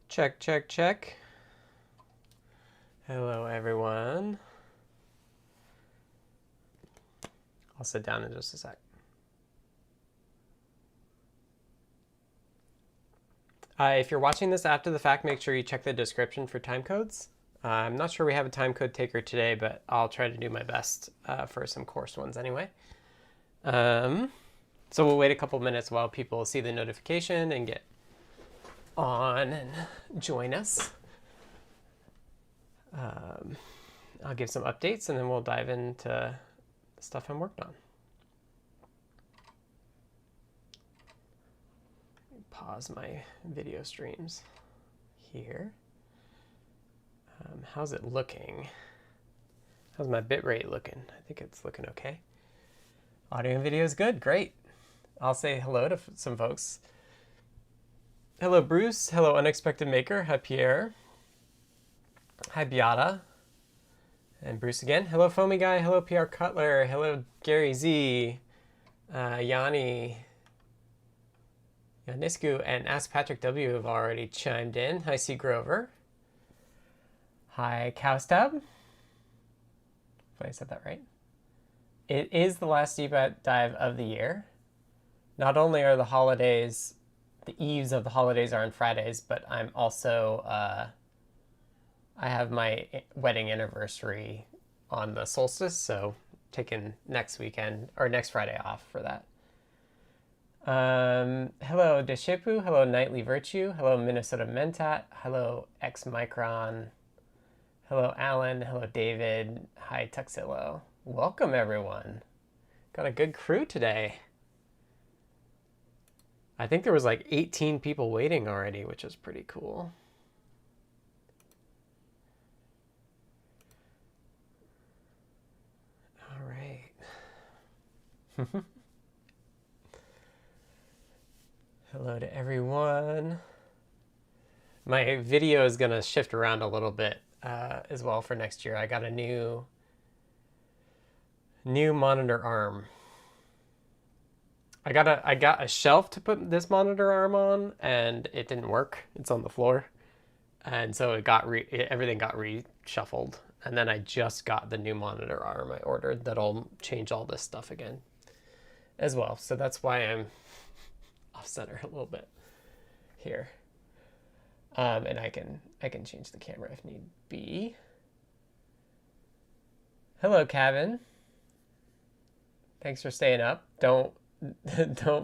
Check, check, check. Hello, everyone. I'll sit down in just a sec. If you're watching this after the fact, make sure you check the description for time codes. I'm not sure we have a time code taker today, but I'll try to do my best for some course ones anyway. So we'll wait a couple minutes while people see the notification and get on and join us. I'll give some updates and then we'll dive into the stuff I'm working on. Pause my video streams here. How's it looking? How's my bitrate looking? I think it's looking okay. Audio and video is good. Great. I'll say hello to some folks. Hello, Bruce. Hello, Unexpected Maker. Hi, Pierre. Hi, Beata. And Bruce again. Hello, Foamy Guy. Hello, PR Cutler. Hello, Gary Z. Yanni. Yanisku and Ask Patrick W have already chimed in. Hi, C. Grover. Hi, Cowstab. Hopefully I said that right. It is the last deep dive of the year. Not only are the holidays, the eves of the holidays are on Fridays, but I'm also, I have my wedding anniversary on the solstice, so taking next weekend, or next Friday off for that. Hello, Deshipu. Hello, Nightly Virtue. Hello, Minnesota Mentat. Hello, X Micron. Hello, Alan. Hello, David. Hi, Tuxillo. Welcome, everyone. Got a good crew today. I think there was like 18 people waiting already, which is pretty cool. All right. Hello to everyone. My video is going to shift around a little bit as well for next year. I got a new monitor arm. I got a shelf to put this monitor arm on, and it didn't work. It's on the floor, and so everything got reshuffled. And then I just got the new monitor arm I ordered that'll change all this stuff again, as well. So that's why I'm off center a little bit here, and I can change the camera if need be. Hello, Kevin. Thanks for staying up. Don't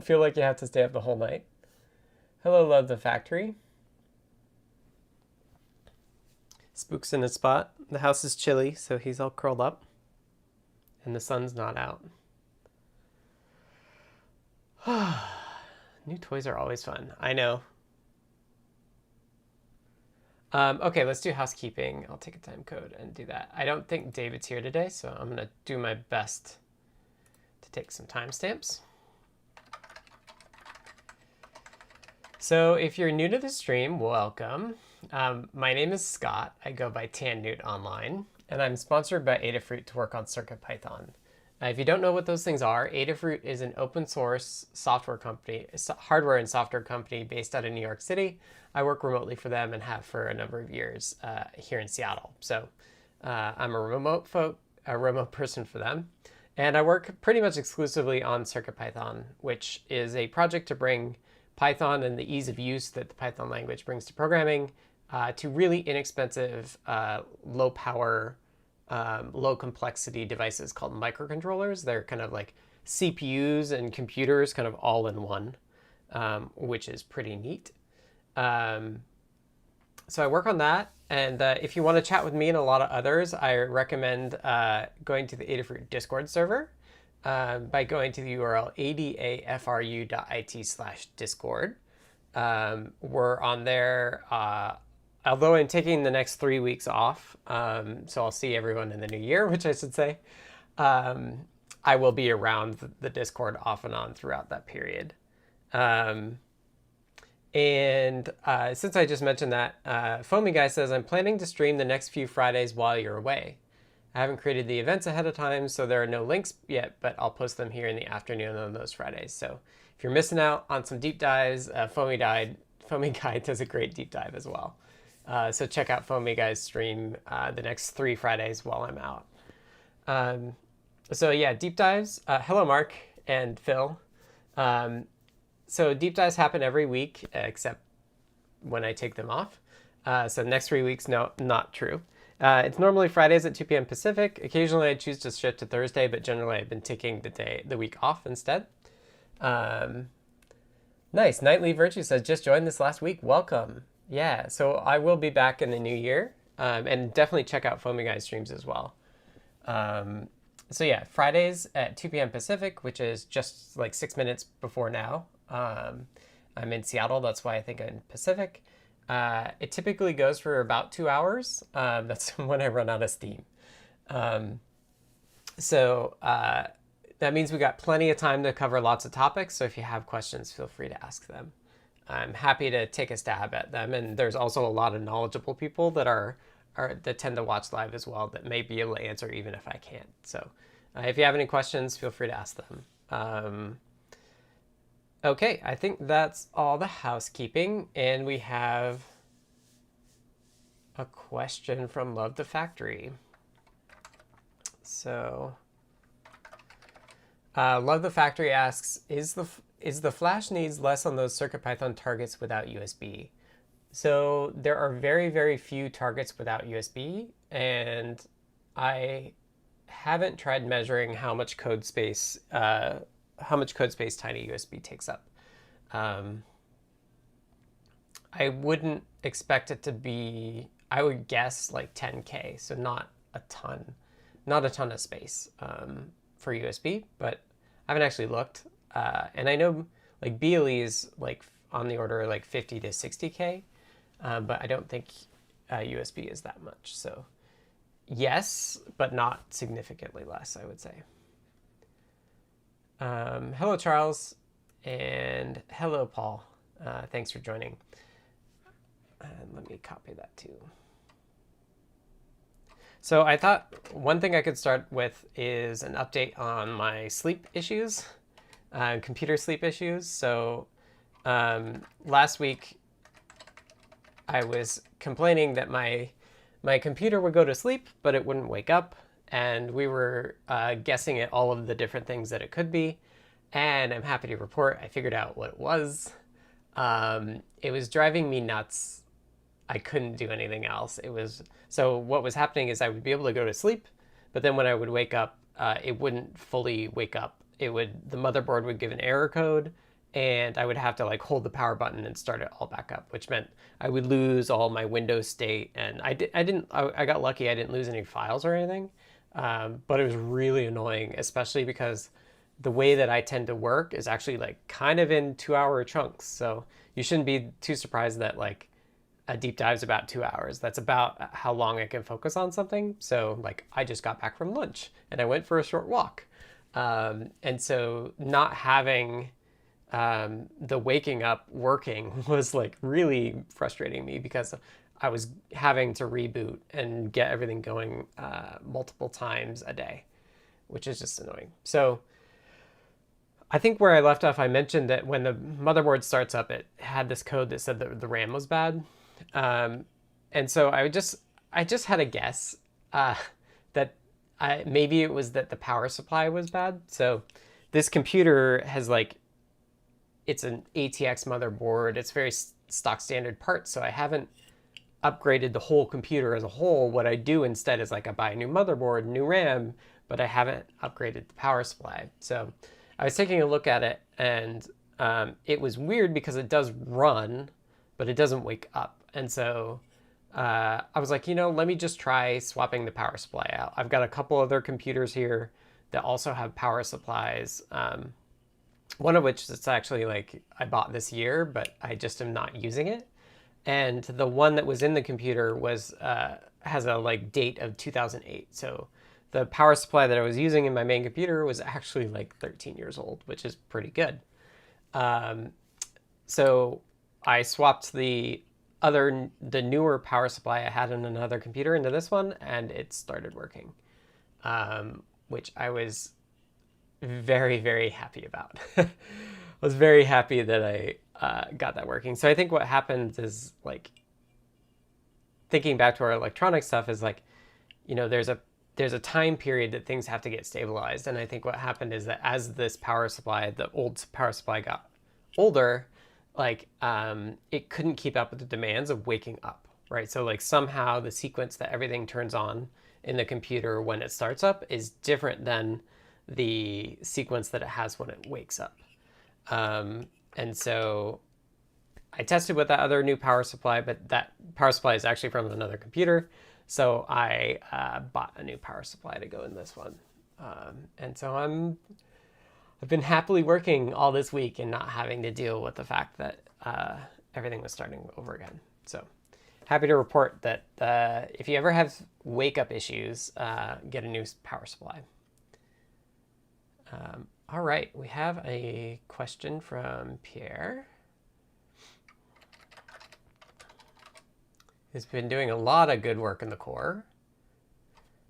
feel like you have to stay up the whole night. Hello, Love the Factory. Spook's in his spot. The house is chilly, so he's all curled up, and the sun's not out. New toys are always fun. I know. Okay, let's do housekeeping. I'll take a time code and do that. I don't think David's here today, so I'm going to do my best to take some timestamps. So if you're new to the stream, welcome. My name is Scott. I go by TanNewt online, and I'm sponsored by Adafruit to work on CircuitPython. If you don't know what those things are, Adafruit is an open source software company, hardware and software company based out of New York City. I work remotely for them and have for a number of years here in Seattle. So I'm a remote person for them. And I work pretty much exclusively on CircuitPython, which is a project to bring Python and the ease of use that the Python language brings to programming to really inexpensive, low power, low complexity devices called microcontrollers. They're kind of like CPUs and computers kind of all in one, which is pretty neat. So I work on that. And if you want to chat with me and a lot of others, I recommend going to the Adafruit Discord server by going to the URL adafru.it/discord. We're on there. Although I'm taking the next 3 weeks off, so I'll see everyone in the new year, which I should say, I will be around the Discord off and on throughout that period. And since I just mentioned that, Foamy Guy says, I'm planning to stream the next few Fridays while you're away. I haven't created the events ahead of time, so there are no links yet, but I'll post them here in the afternoon on those Fridays. So if you're missing out on some deep dives, Foamy Guy Foamy Guy does a great deep dive as well. So check out Foamy Guy's stream the next 3 Fridays while I'm out. So yeah, deep dives. Hello, Mark and Phil. So deep dives happen every week, except when I take them off. So next 3 weeks, no, not true. It's normally Fridays at 2 p.m. Pacific. Occasionally I choose to shift to Thursday, but generally I've been taking the week off instead. Nice. Nightly Virtue says, just joined this last week. Welcome. Yeah, so I will be back in the new year. And definitely check out Foamy Guy streams as well. So yeah, Fridays at 2 p.m. Pacific, which is just like 6 minutes before now. I'm in Seattle. That's why I think I'm Pacific. It typically goes for about 2 hours. That's when I run out of steam. So that means we got plenty of time to cover lots of topics. So if you have questions, feel free to ask them. I'm happy to take a stab at them. And there's also a lot of knowledgeable people that that tend to watch live as well that may be able to answer even if I can't. So if you have any questions, feel free to ask them. Okay, I think that's all the housekeeping, and we have a question from Love the Factory. So Love the Factory asks, is the flash needs less on those CircuitPython targets without USB? So there are very, very few targets without USB, and I haven't tried measuring how much code space tiny USB takes up. I wouldn't expect it to be, I would guess like 10K, so not a ton of space for USB, but I haven't actually looked. And I know like BLE is like on the order of like 50 to 60K, but I don't think USB is that much. So yes, but not significantly less, I would say. Hello, Charles, and hello, Paul. Thanks for joining. And let me copy that too. So I thought one thing I could start with is an update on my sleep issues, computer sleep issues. So last week I was complaining that my computer would go to sleep, but it wouldn't wake up. And we were guessing at all of the different things that it could be. And I'm happy to report I figured out what it was. It was driving me nuts. I couldn't do anything else. So what was happening is I would be able to go to sleep, but then when I would wake up, it wouldn't fully wake up. The motherboard would give an error code, and I would have to like hold the power button and start it all back up, which meant I would lose all my Windows state. And I got lucky. I didn't lose any files or anything, but it was really annoying, especially because the way that I tend to work is actually like kind of in 2-hour chunks. So you shouldn't be too surprised that like a deep dive is about 2 hours. That's about how long I can focus on something. So like I just got back from lunch and I went for a short walk. And so not having the waking up working was like really frustrating me because I was having to reboot and get everything going multiple times a day, which is just annoying. So I think where I left off, I mentioned that when the motherboard starts up, it had this code that said that the RAM was bad. And so I just had a guess that maybe it was that the power supply was bad. So this computer has like, it's an ATX motherboard. It's very stock standard parts. So I haven't upgraded the whole computer as a whole. What I do instead is like I buy a new motherboard, new RAM, but I haven't upgraded the power supply. So I was taking a look at it, and it was weird because it does run, but it doesn't wake up. And so I was like, let me just try swapping the power supply out. I've got a couple other computers here that also have power supplies. One of which is actually like I bought this year, but I just am not using it. And the one that was in the computer has a like date of 2008. So the power supply that I was using in my main computer was actually like 13 years old, which is pretty good. So I swapped the newer power supply I had in another computer into this one, and it started working, which I was very, very happy about. I was very happy that got that working. So I think what happens is, like, thinking back to our electronic stuff is like, you know, there's a time period that things have to get stabilized. And I think what happened is that as this power supply, the old power supply got older, like it couldn't keep up with the demands of waking up, right? So like somehow the sequence that everything turns on in the computer when it starts up is different than the sequence that it has when it wakes up. And so I tested with that other new power supply, but that power supply is actually from another computer. So I bought a new power supply to go in this one. And so I've been happily working all this week and not having to deal with the fact that everything was starting over again. So happy to report that if you ever have wake-up issues, get a new power supply. All right, we have a question from Pierre. He's been doing a lot of good work in the core.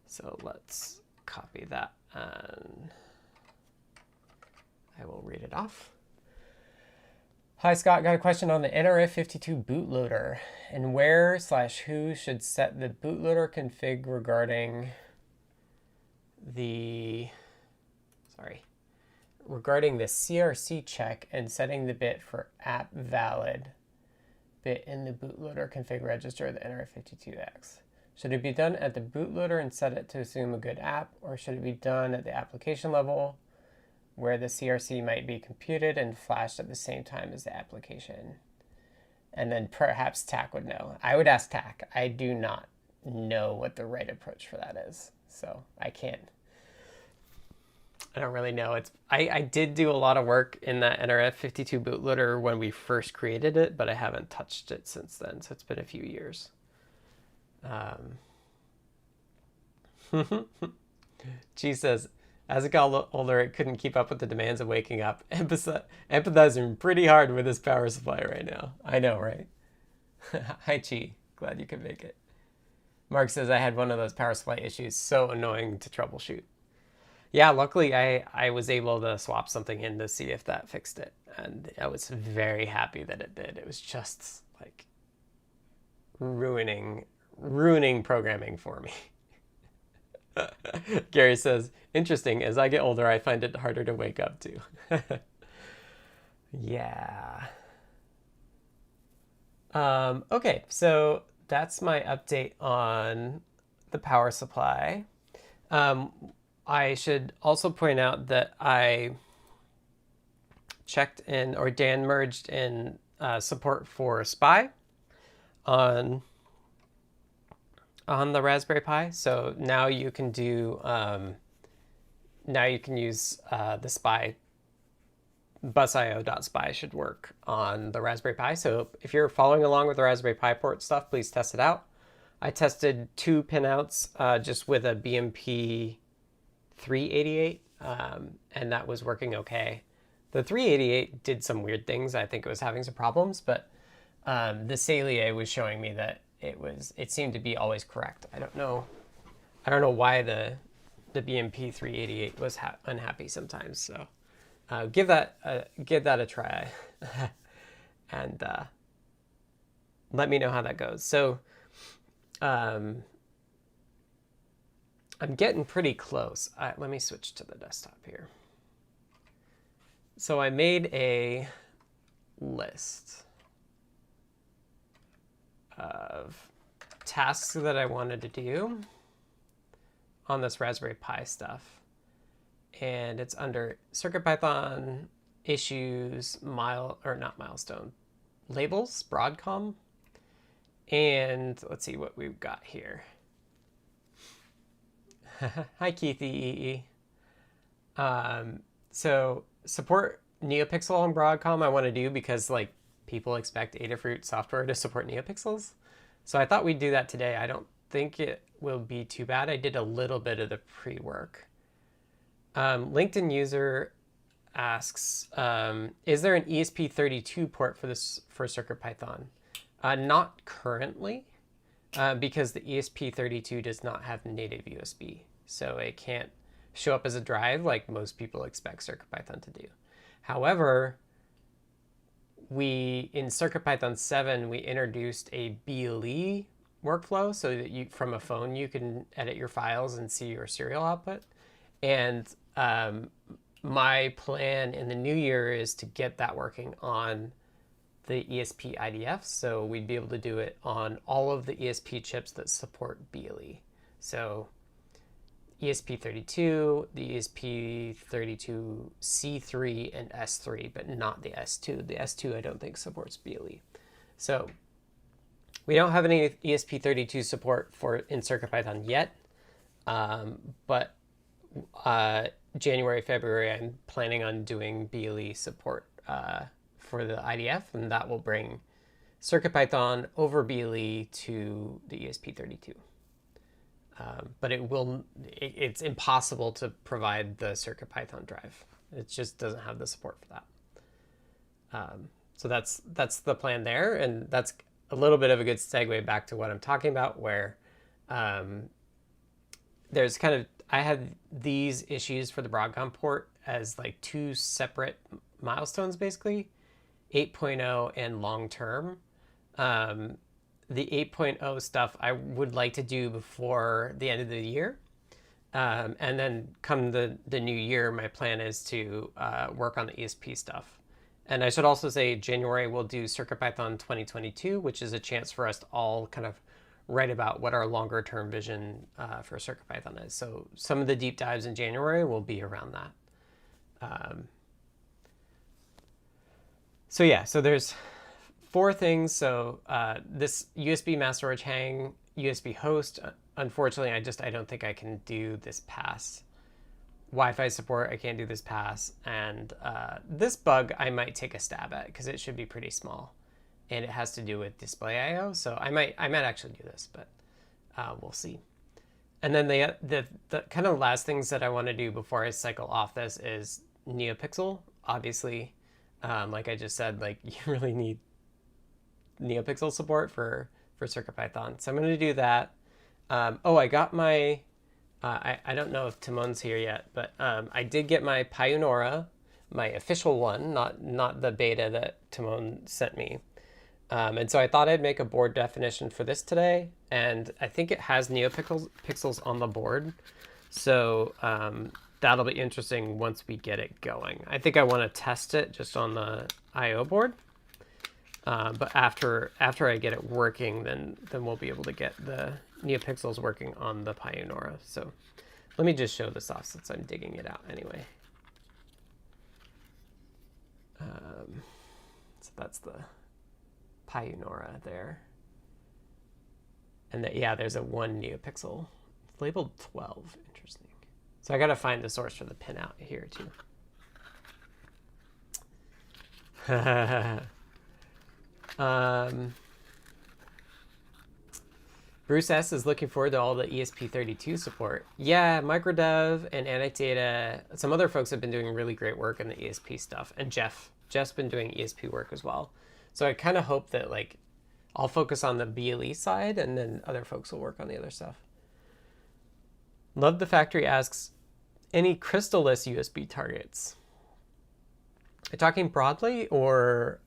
So let's copy that and I will read it off. Hi, Scott. Got a question on the NRF52 bootloader and where/who should set the bootloader config regarding the CRC check and setting the bit for app valid bit in the bootloader config register of the NRF52X. Should it be done at the bootloader and set it to assume a good app, or should it be done at the application level where the CRC might be computed and flashed at the same time as the application? And then perhaps Thach would know. I would ask Thach. I do not know what the right approach for that is, so I don't really know. I did do a lot of work in that NRF52 bootloader when we first created it, but I haven't touched it since then, so it's been a few years. G says, as it got older, it couldn't keep up with the demands of waking up. Empathizing pretty hard with this power supply right now. I know, right? Hi, Chi. Glad you could make it. Mark says, I had one of those power supply issues. So annoying to troubleshoot. Yeah, luckily I was able to swap something in to see if that fixed it. And I was very happy that it did. It was just like ruining programming for me. Gary says, interesting, as I get older, I find it harder to wake up to. Yeah. Okay, so that's my update on the power supply. I should also point out that I checked in, or Dan merged in support for SPI on the Raspberry Pi. So now you can do, use the SPI, busio.spy should work on the Raspberry Pi. So if you're following along with the Raspberry Pi port stuff, please test it out. I tested 2 pinouts just with a BMP 388, and that was working okay. The 388 did some weird things. I think it was having some problems, but the Salea was showing me that it seemed to be always correct. I don't know why the BMP 388 was unhappy sometimes. So give that a try, and let me know how that goes. So I'm getting pretty close. Let me switch to the desktop here. So I made a list of tasks that I wanted to do on this Raspberry Pi stuff. And it's under CircuitPython issues, not milestone, labels, broadcom. And let's see what we've got here. Hi, Kitteh. So support NeoPixel on Broadcom I want to do because like people expect Adafruit software to support NeoPixels. So I thought we'd do that today. I don't think it will be too bad. I did a little bit of the pre-work. LinkedIn user asks, is there an ESP32 port for CircuitPython? Not currently. Because the ESP32 does not have native USB. So it can't show up as a drive like most people expect CircuitPython to do. However, in CircuitPython 7, we introduced a BLE workflow so that you, from a phone, you can edit your files and see your serial output. And my plan in the new year is to get that working on the ESP IDF. So we'd be able to do it on all of the ESP chips that support BLE. So ESP32, the ESP32 C3 and S3, but not the S2. The S2 I don't think supports BLE. So we don't have any ESP32 support for in CircuitPython yet, but January, February, I'm planning on doing BLE support for the IDF, and that will bring CircuitPython over BLE to the ESP32. But it's impossible to provide the CircuitPython drive. It just doesn't have the support for that. So that's the plan there, and that's a little bit of a good segue back to what I'm talking about, where there's kind of, I had these issues for the Broadcom port as like two separate milestones, basically, 8.0 and long-term. The 8.0 stuff I would like to do before the end of the year. And then come the new year, my plan is to work on the ESP stuff. And I should also say January we'll do CircuitPython 2022, which is a chance for us to all kind of write about what our longer term vision for CircuitPython is. So some of the deep dives in January will be around that. So yeah, so there's 4 things. So this USB mass storage hang, USB host, unfortunately, I don't think I can do this pass. Wi-Fi support, I can't do this pass. And this bug I might take a stab at because it should be pretty small. And it has to do with display I/O. So I might actually do this, but we'll see. And then the kind of last things that I want to do before I cycle off this is NeoPixel. Obviously, like I just said, like you really need NeoPixel support for CircuitPython. So I'm going to do that. I got my, I don't know if Timon's here yet, but I did get my Payonora, my official one, not the beta that Timon sent me. And so I thought I'd make a board definition for this today, and I think it has NeoPixels on the board. So that'll be interesting once we get it going. I think I want to test it just on the I/O board. But after I get it working, then we'll be able to get the NeoPixels working on the Payonora. So let me just show this off since I'm digging it out anyway. So that's the Payonora there. And yeah, there's a 1 NeoPixel. It's labeled 12. Interesting. So I got to find the source for the pinout here too. Bruce S is looking forward to all the ESP32 support. Yeah, Microdev and Annotated, some other folks have been doing really great work in the ESP stuff, and Jeff's been doing ESP work as well. So I kind of hope that like I'll focus on the BLE side, and then other folks will work on the other stuff. Love the Factory asks, any crystalless USB targets? Are you talking broadly or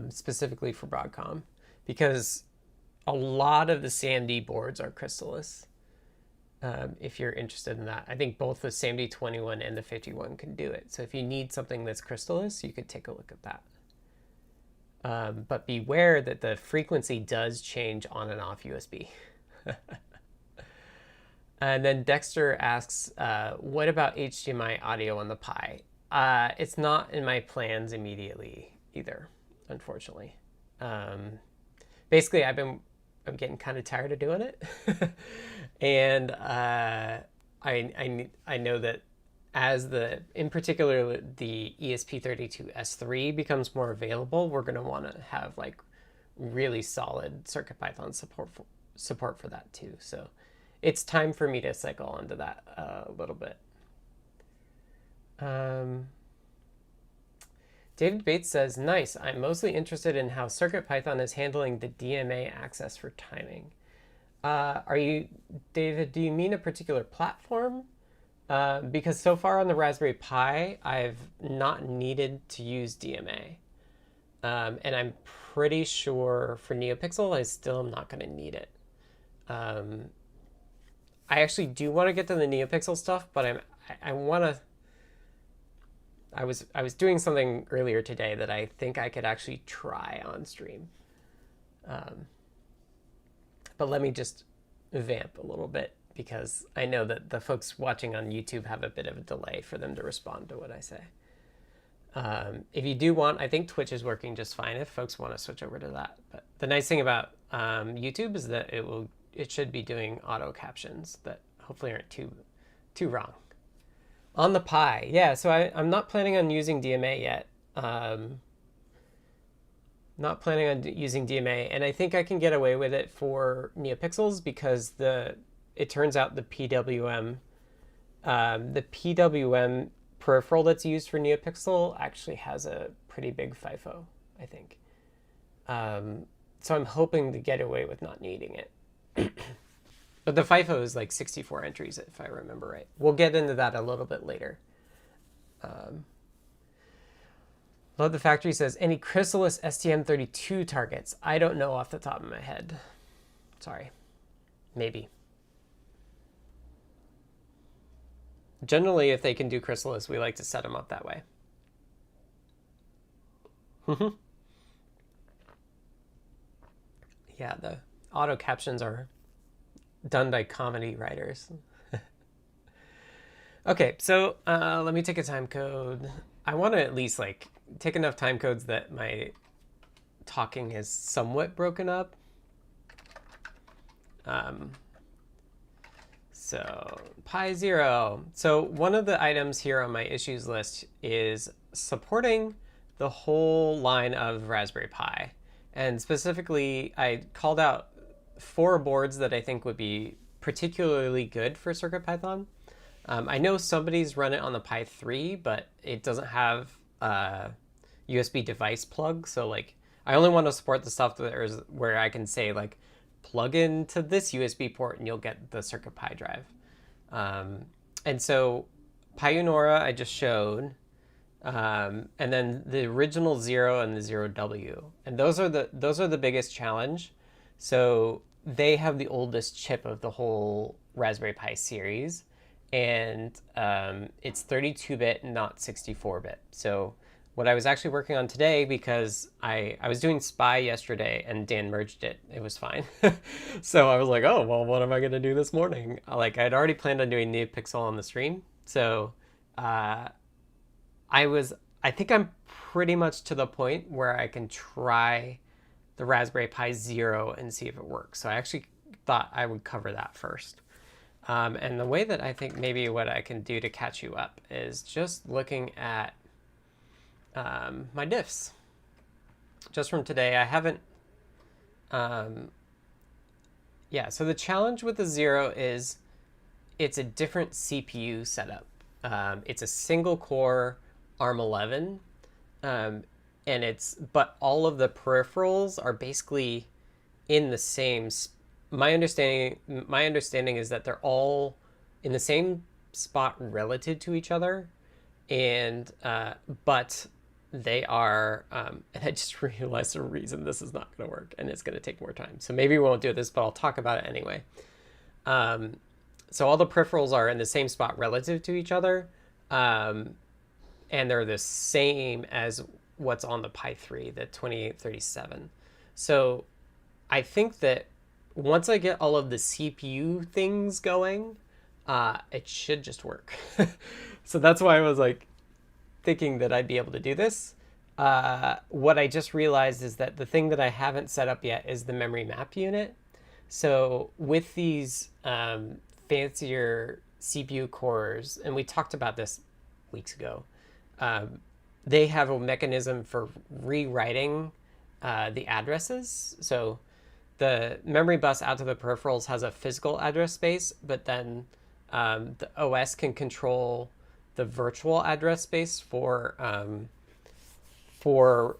specifically for Broadcom? Because a lot of the SAMD boards are crystalless. If you're interested in that, I think both the SAMD 21 and the 51 can do it. So if you need something that's crystalless, you could take a look at that. But beware that the frequency does change on and off USB. And then Dexter asks, what about HDMI audio on the Pi? It's not in my plans immediately either, unfortunately. Basically, I'm getting kind of tired of doing it. And I know that as in particular, the ESP32 S3 becomes more available, we're going to want to have like really solid CircuitPython support for that too. So it's time for me to cycle onto that a little bit. David Bates says, nice. I'm mostly interested in how CircuitPython is handling the DMA access for timing. David, do you mean a particular platform? Because so far on the Raspberry Pi, I've not needed to use DMA. And I'm pretty sure for NeoPixel, I still am not going to need it. I actually do want to get to the NeoPixel stuff, but I want to. I was doing something earlier today that I think I could actually try on stream. But let me just vamp a little bit, because I know that the folks watching on YouTube have a bit of a delay for them to respond to what I say. If you do want, I think Twitch is working just fine if folks want to switch over to that. But the nice thing about YouTube is that it should be doing auto captions that hopefully aren't too wrong. On the Pi, yeah, so I'm not planning on using DMA yet. Not planning on using DMA, and I think I can get away with it for NeoPixels because it turns out the PWM peripheral that's used for NeoPixel actually has a pretty big FIFO, I think. So I'm hoping to get away with not needing it. But the FIFO is like 64 entries, if I remember right. We'll get into that a little bit later. Love the Factory says, any Chrysalis STM32 targets? I don't know off the top of my head. Sorry. Maybe. Generally, if they can do Chrysalis, we like to set them up that way. Yeah, the auto captions are done by comedy writers. Okay, so let me take a time code. I want to at least like take enough time codes that my talking is somewhat broken up. So Pi 0. So one of the items here on my issues list is supporting the whole line of Raspberry Pi. And specifically, I called out 4 boards that I think would be particularly good for CircuitPython. I know somebody's run it on the Pi 3, but it doesn't have a USB device plug. So like, I only want to support the stuff where I can say like, plug into this USB port and you'll get the CircuitPy drive. And so Pionora I just showed, and then the original 0 and the 0W. And those are the biggest challenge. So they have the oldest chip of the whole Raspberry Pi series. And it's 32-bit, not 64-bit. So what I was actually working on today, because I was doing Spy yesterday and Dan merged it. It was fine. So I was like, oh, well, what am I going to do this morning? Like, I'd already planned on doing NeoPixel on the stream. So I think I'm pretty much to the point where I can try the Raspberry Pi 0 and see if it works. So I actually thought I would cover that first. And the way that I think maybe what I can do to catch you up is just looking at my diffs. Just from today, I haven't... yeah, so the challenge with the 0 is it's a different CPU setup. It's a single core ARM11, but all of the peripherals are basically in the same. My understanding is that they're all in the same spot relative to each other, and but they are. And I just realized the reason this is not going to work, and it's going to take more time. So maybe we won't do this, but I'll talk about it anyway. So all the peripherals are in the same spot relative to each other, and they're the same as what's on the Pi 3, the 2837. So I think that once I get all of the CPU things going, it should just work. So that's why I was like thinking that I'd be able to do this. What I just realized is that the thing that I haven't set up yet is the memory map unit. So with these fancier CPU cores, and we talked about this weeks ago, they have a mechanism for rewriting the addresses. So the memory bus out to the peripherals has a physical address space, but then the OS can control the virtual address space for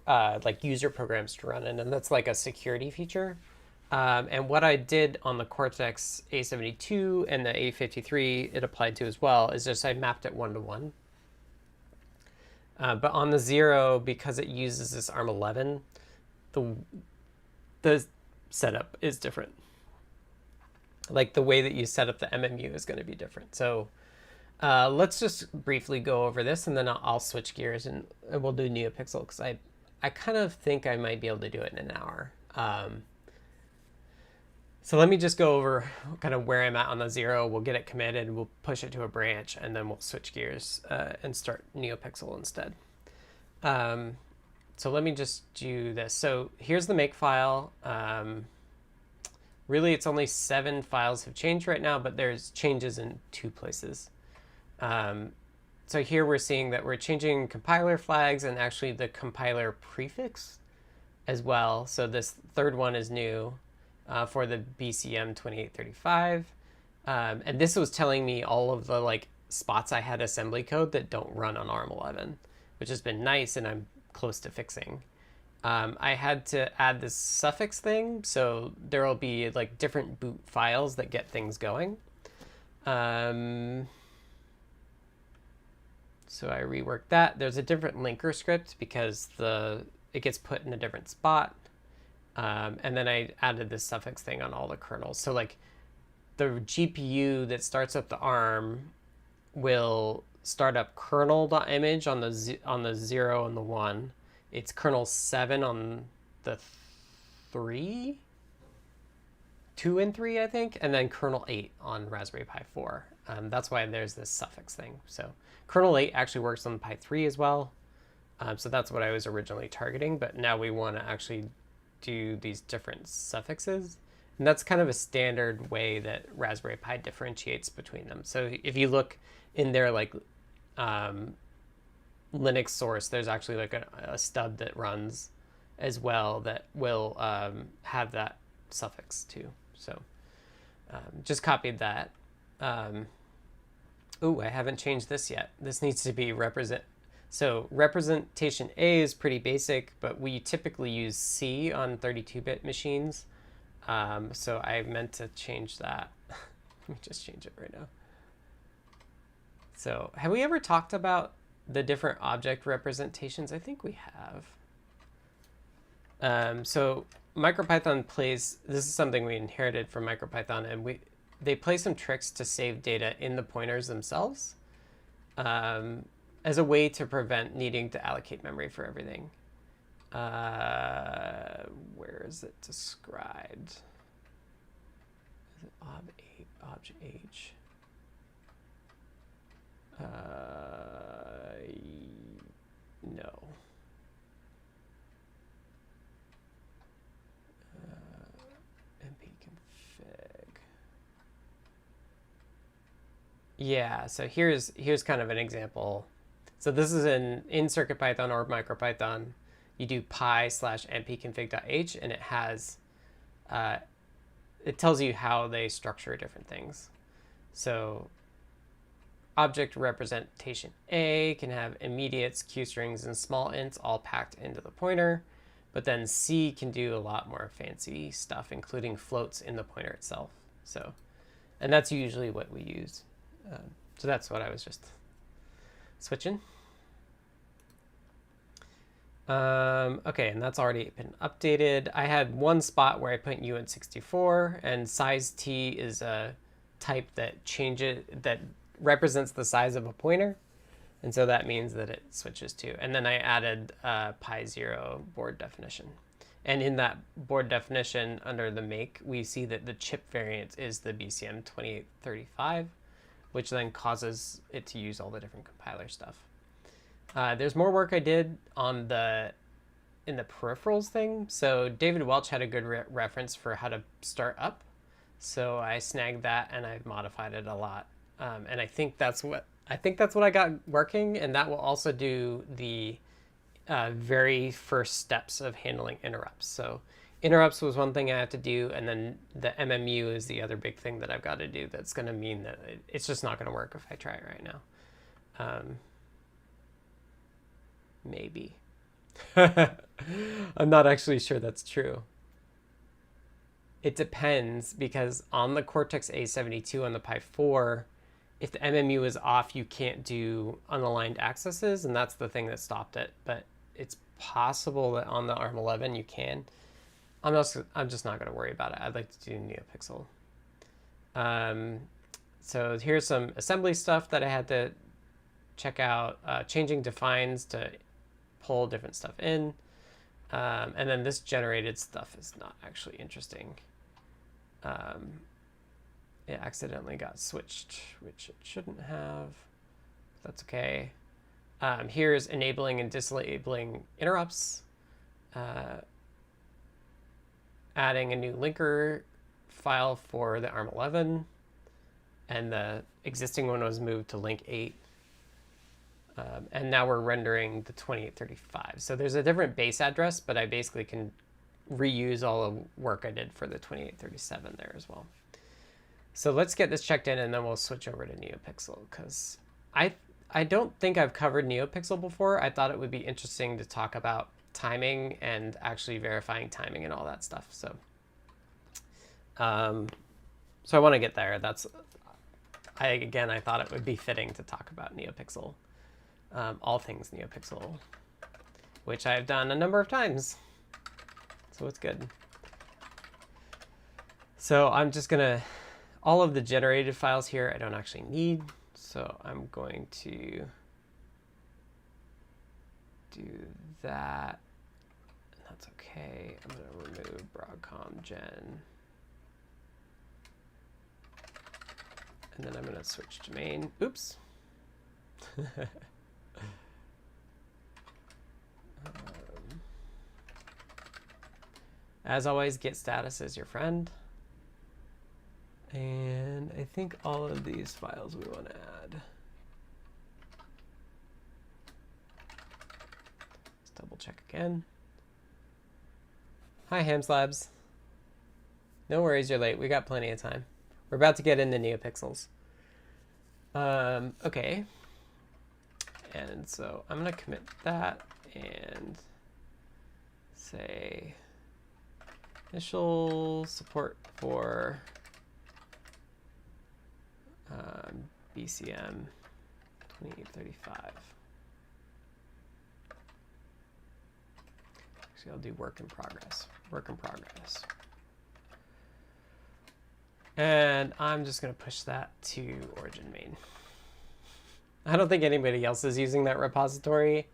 like user programs to run in, and that's like a security feature. And what I did on the Cortex A72 and the A53, it applied to as well, is just I mapped it 1-to-1. But on the 0, because it uses this ARM11, the setup is different. Like the way that you set up the MMU is going to be different. So let's just briefly go over this, and then I'll switch gears and we'll do NeoPixel, because I kind of think I might be able to do it in an hour. So let me just go over kind of where I'm at on the 0. We'll get it committed, we'll push it to a branch, and then we'll switch gears and start NeoPixel instead. So let me just do this. So here's the make file. Really, it's only 7 files have changed right now, but there's changes in 2 places. So here we're seeing that we're changing compiler flags and actually the compiler prefix as well. So this third one is new for the BCM 2835. And this was telling me all of the like spots I had assembly code that don't run on ARM11, which has been nice and I'm close to fixing. I had to add this suffix thing, so there will be like different boot files that get things going. So I reworked that. There's a different linker script because it gets put in a different spot. And then I added this suffix thing on all the kernels. So like the GPU that starts up the ARM will start up kernel.image on the 0 and the 1. It's kernel 7 on the 3, 2 and 3, I think, and then kernel 8 on Raspberry Pi 4. That's why there's this suffix thing. So kernel 8 actually works on Pi 3 as well. So that's what I was originally targeting, but now we want to actually do these different suffixes. And that's kind of a standard way that Raspberry Pi differentiates between them. So if you look in their like Linux source, there's actually like a stub that runs as well that will have that suffix too. So just copied that. Oh, I haven't changed this yet. This needs to be So representation A is pretty basic, but we typically use C on 32-bit machines. So I meant to change that. Let me just change it right now. So have we ever talked about the different object representations? I think we have. So MicroPython plays, this is something we inherited from MicroPython, and they play some tricks to save data in the pointers themselves as a way to prevent needing to allocate memory for everything. Where is it described? Is it obj? No. npconfig. Yeah, so here's kind of an example. So this is in CircuitPython or MicroPython. You do pi/npconfig.h, and it has, it tells you how they structure different things. So object representation A can have immediates, Q-strings, and small ints all packed into the pointer. But then C can do a lot more fancy stuff, including floats in the pointer itself. So, and that's usually what we use. So that's what I was just switching. Okay, and that's already been updated. I had one spot where I put uint64, and size t is a type that represents the size of a pointer, and so that means that it switches to. And then I added pi 0 board definition, and in that board definition under the make, we see that the chip variant is the BCM 2835, which then causes it to use all the different compiler stuff. There's more work I did on in the peripherals thing. So David Welch had a good reference for how to start up. So I snagged that and I've modified it a lot. And I think that's what I got working, and that will also do the very first steps of handling interrupts. So interrupts was one thing I had to do, and then the MMU is the other big thing that I've got to do. That's going to mean that it's just not going to work if I try it right now. Maybe. I'm not actually sure that's true. It depends, because on the Cortex A72 on the Pi 4, if the MMU is off, you can't do unaligned accesses, and that's the thing that stopped it. But it's possible that on the ARM11 you can. I'm just not going to worry about it. I'd like to do NeoPixel. So here's some assembly stuff that I had to check out. Changing defines to pull different stuff in. And then this generated stuff is not actually interesting. It accidentally got switched, which it shouldn't have. That's okay. Here's enabling and disabling interrupts. Adding a new linker file for the ARM11, and the existing one was moved to link 8. And now we're rendering the 2835. So there's a different base address, but I basically can reuse all the work I did for the 2837 there as well. So let's get this checked in, and then we'll switch over to NeoPixel, because I don't think I've covered NeoPixel before. I thought it would be interesting to talk about timing and actually verifying timing and all that stuff. So I want to get there. Again, I thought it would be fitting to talk about NeoPixel, all things NeoPixel, which I've done a number of times. So it's good. So I'm just gonna, all of the generated files here I don't actually need. So I'm going to do that. That's okay. I'm going to remove broadcom gen. And then I'm going to switch to main. Oops. As always, git status is your friend. And I think all of these files we want to add. Let's double check again. Hi, Hamslabs. No worries, you're late. We got plenty of time. We're about to get into NeoPixels. Okay. And so I'm going to commit that and say initial support for BCM 2835. Actually, I'll do work in progress. Work in progress. And I'm just going to push that to origin main. I don't think anybody else is using that repository,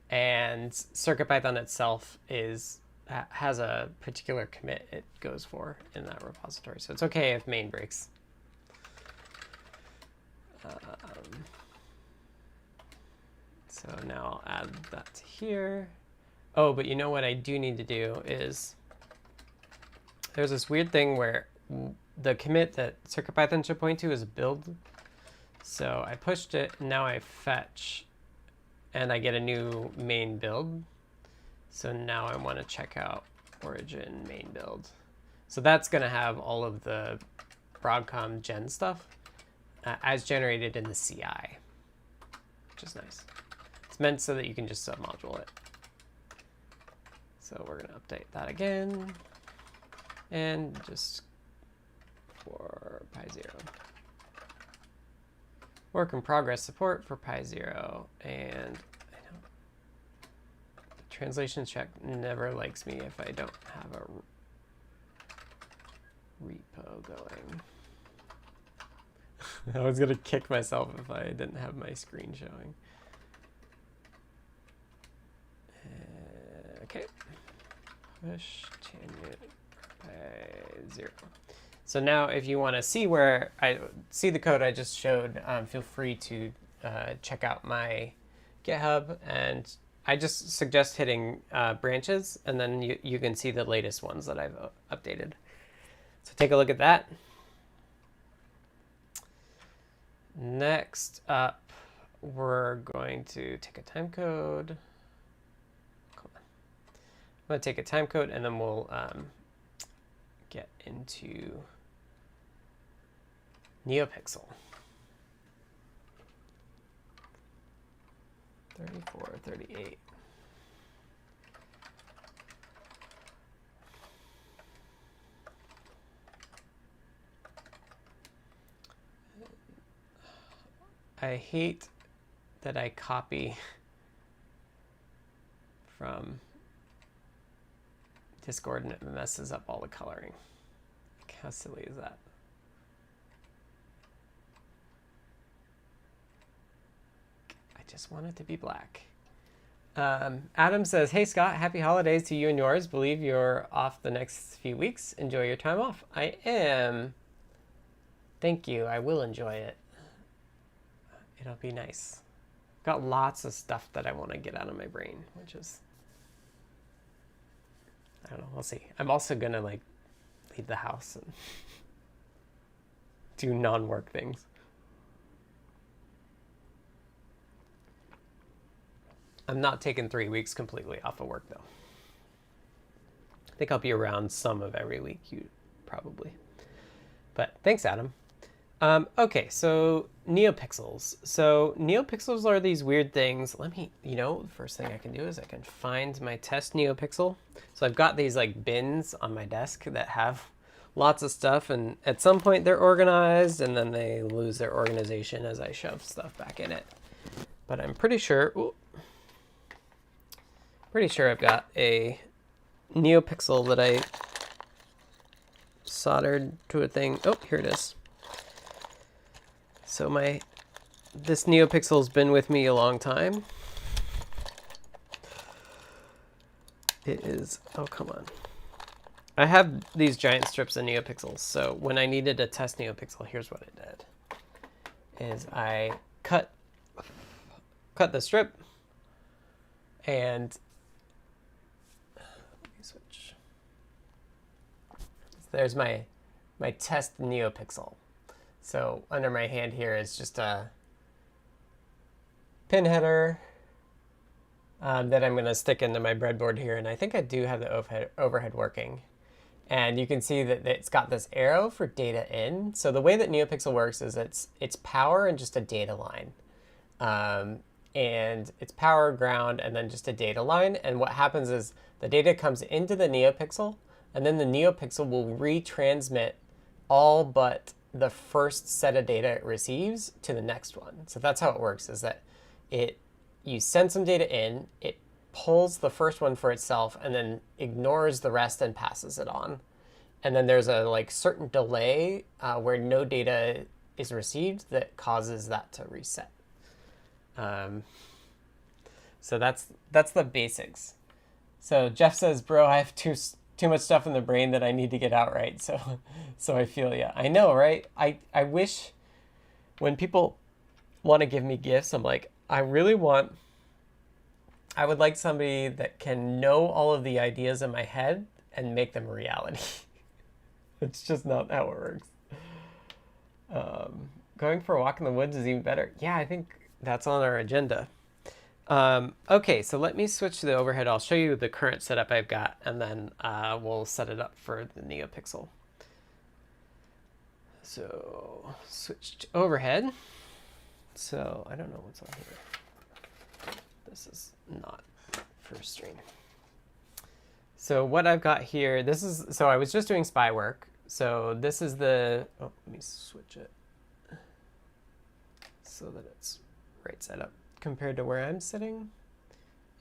and CircuitPython itself has a particular commit it goes for in that repository. So it's okay if main breaks. So now I'll add that to here. Oh, but you know what I do need to do is there's this weird thing where the commit that CircuitPython should point to is build. So I pushed it, and now I fetch, and I get a new main build. So now I want to check out origin main build. So that's going to have all of the broadcom gen stuff as generated in the CI, which is nice. It's meant so that you can just submodule it. So we're going to update that again, and just for Pi 0. Work in progress support for Pi 0, and the translation check never likes me if I don't have a repo going. I was going to kick myself if I didn't have my screen showing. Okay. Push tangent Pi 0. So now if you want to see where I see the code I just showed, feel free to check out my GitHub, and I just suggest hitting branches, and then you can see the latest ones that I've updated. So take a look at that. Next up, we're going to take a time code. Come on. I'm going to take a time code, and then we'll get into NeoPixel. 3438. I hate that I copy from Discord and it messes up all the coloring. How silly is that? I just want it to be black. Adam says, hey Scott, happy holidays to you and yours. Believe you're off the next few weeks. Enjoy your time off. I am. Thank you. I will enjoy it. It'll be nice. Got lots of stuff that I want to get out of my brain, which is, I don't know, we'll see. I'm also gonna like leave the house and do non-work things. I'm not taking 3 weeks completely off of work though. I think I'll be around some of every week, you probably. But thanks, Adam. Okay, so NeoPixels. So NeoPixels are these weird things. Let me, the first thing I can do is I can find my test NeoPixel. So I've got these like bins on my desk that have lots of stuff, and at some point they're organized and then they lose their organization as I shove stuff back in it. But I'm pretty sure, I've got a NeoPixel that I soldered to a thing. Oh, here it is. So this NeoPixel's been with me a long time. It is, oh, come on. I have these giant strips of NeoPixels, so when I needed to test NeoPixel, here's what I did. Is I cut the strip, and let me switch. There's my test NeoPixel. So under my hand here is just a pin header that I'm going to stick into my breadboard here, and I think I do have the overhead working. And you can see that it's got this arrow for data in. So the way that NeoPixel works is it's power and just a data line. And it's power, ground, and then just a data line. And what happens is the data comes into the NeoPixel, and then the NeoPixel will retransmit all but the first set of data it receives to the next one. So that's how it works, is that you send some data in, it pulls the first one for itself, and then ignores the rest and passes it on. And then there's a certain delay where no data is received that causes that to reset. So that's the basics. So Jeff says, bro, I have too much stuff in the brain that I need to get out, right? So I feel ya. I know, right? I wish when people want to give me gifts, I'm like, I would like somebody that can know all of the ideas in my head and make them a reality. It's just not how it works. Going for a walk in the woods is even better. Yeah, I think that's on our agenda. Okay, so let me switch to the overhead. I'll show you the current setup I've got, and then we'll set it up for the NeoPixel. So switch to overhead. So I don't know what's on here. This is not first stream. So what I've got here, so I was just doing spy work. So this is let me switch it so that it's right side up compared to where I'm sitting.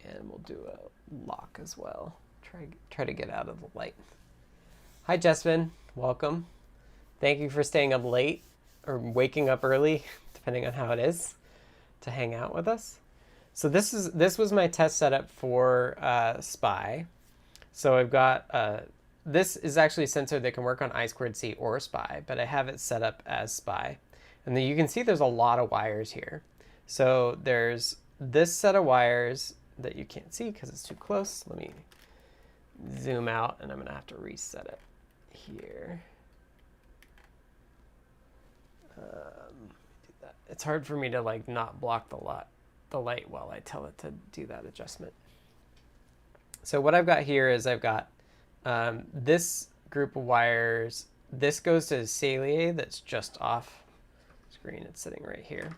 And we'll do a lock as well. Try to get out of the light. Hi, Jessvin. Welcome. Thank you for staying up late or waking up early, depending on how it is, to hang out with us. So this was my test setup for Spy. So I've got, this is actually a sensor that can work on I2C or Spy, but I have it set up as Spy. And then you can see there's a lot of wires here. So there's this set of wires that you can't see because it's too close. Let me zoom out, and I'm going to have to reset it here. Do that. It's hard for me to not block the light while I tell it to do that adjustment. So what I've got here is I've got this group of wires. This goes to Salea that's just off screen. It's sitting right here.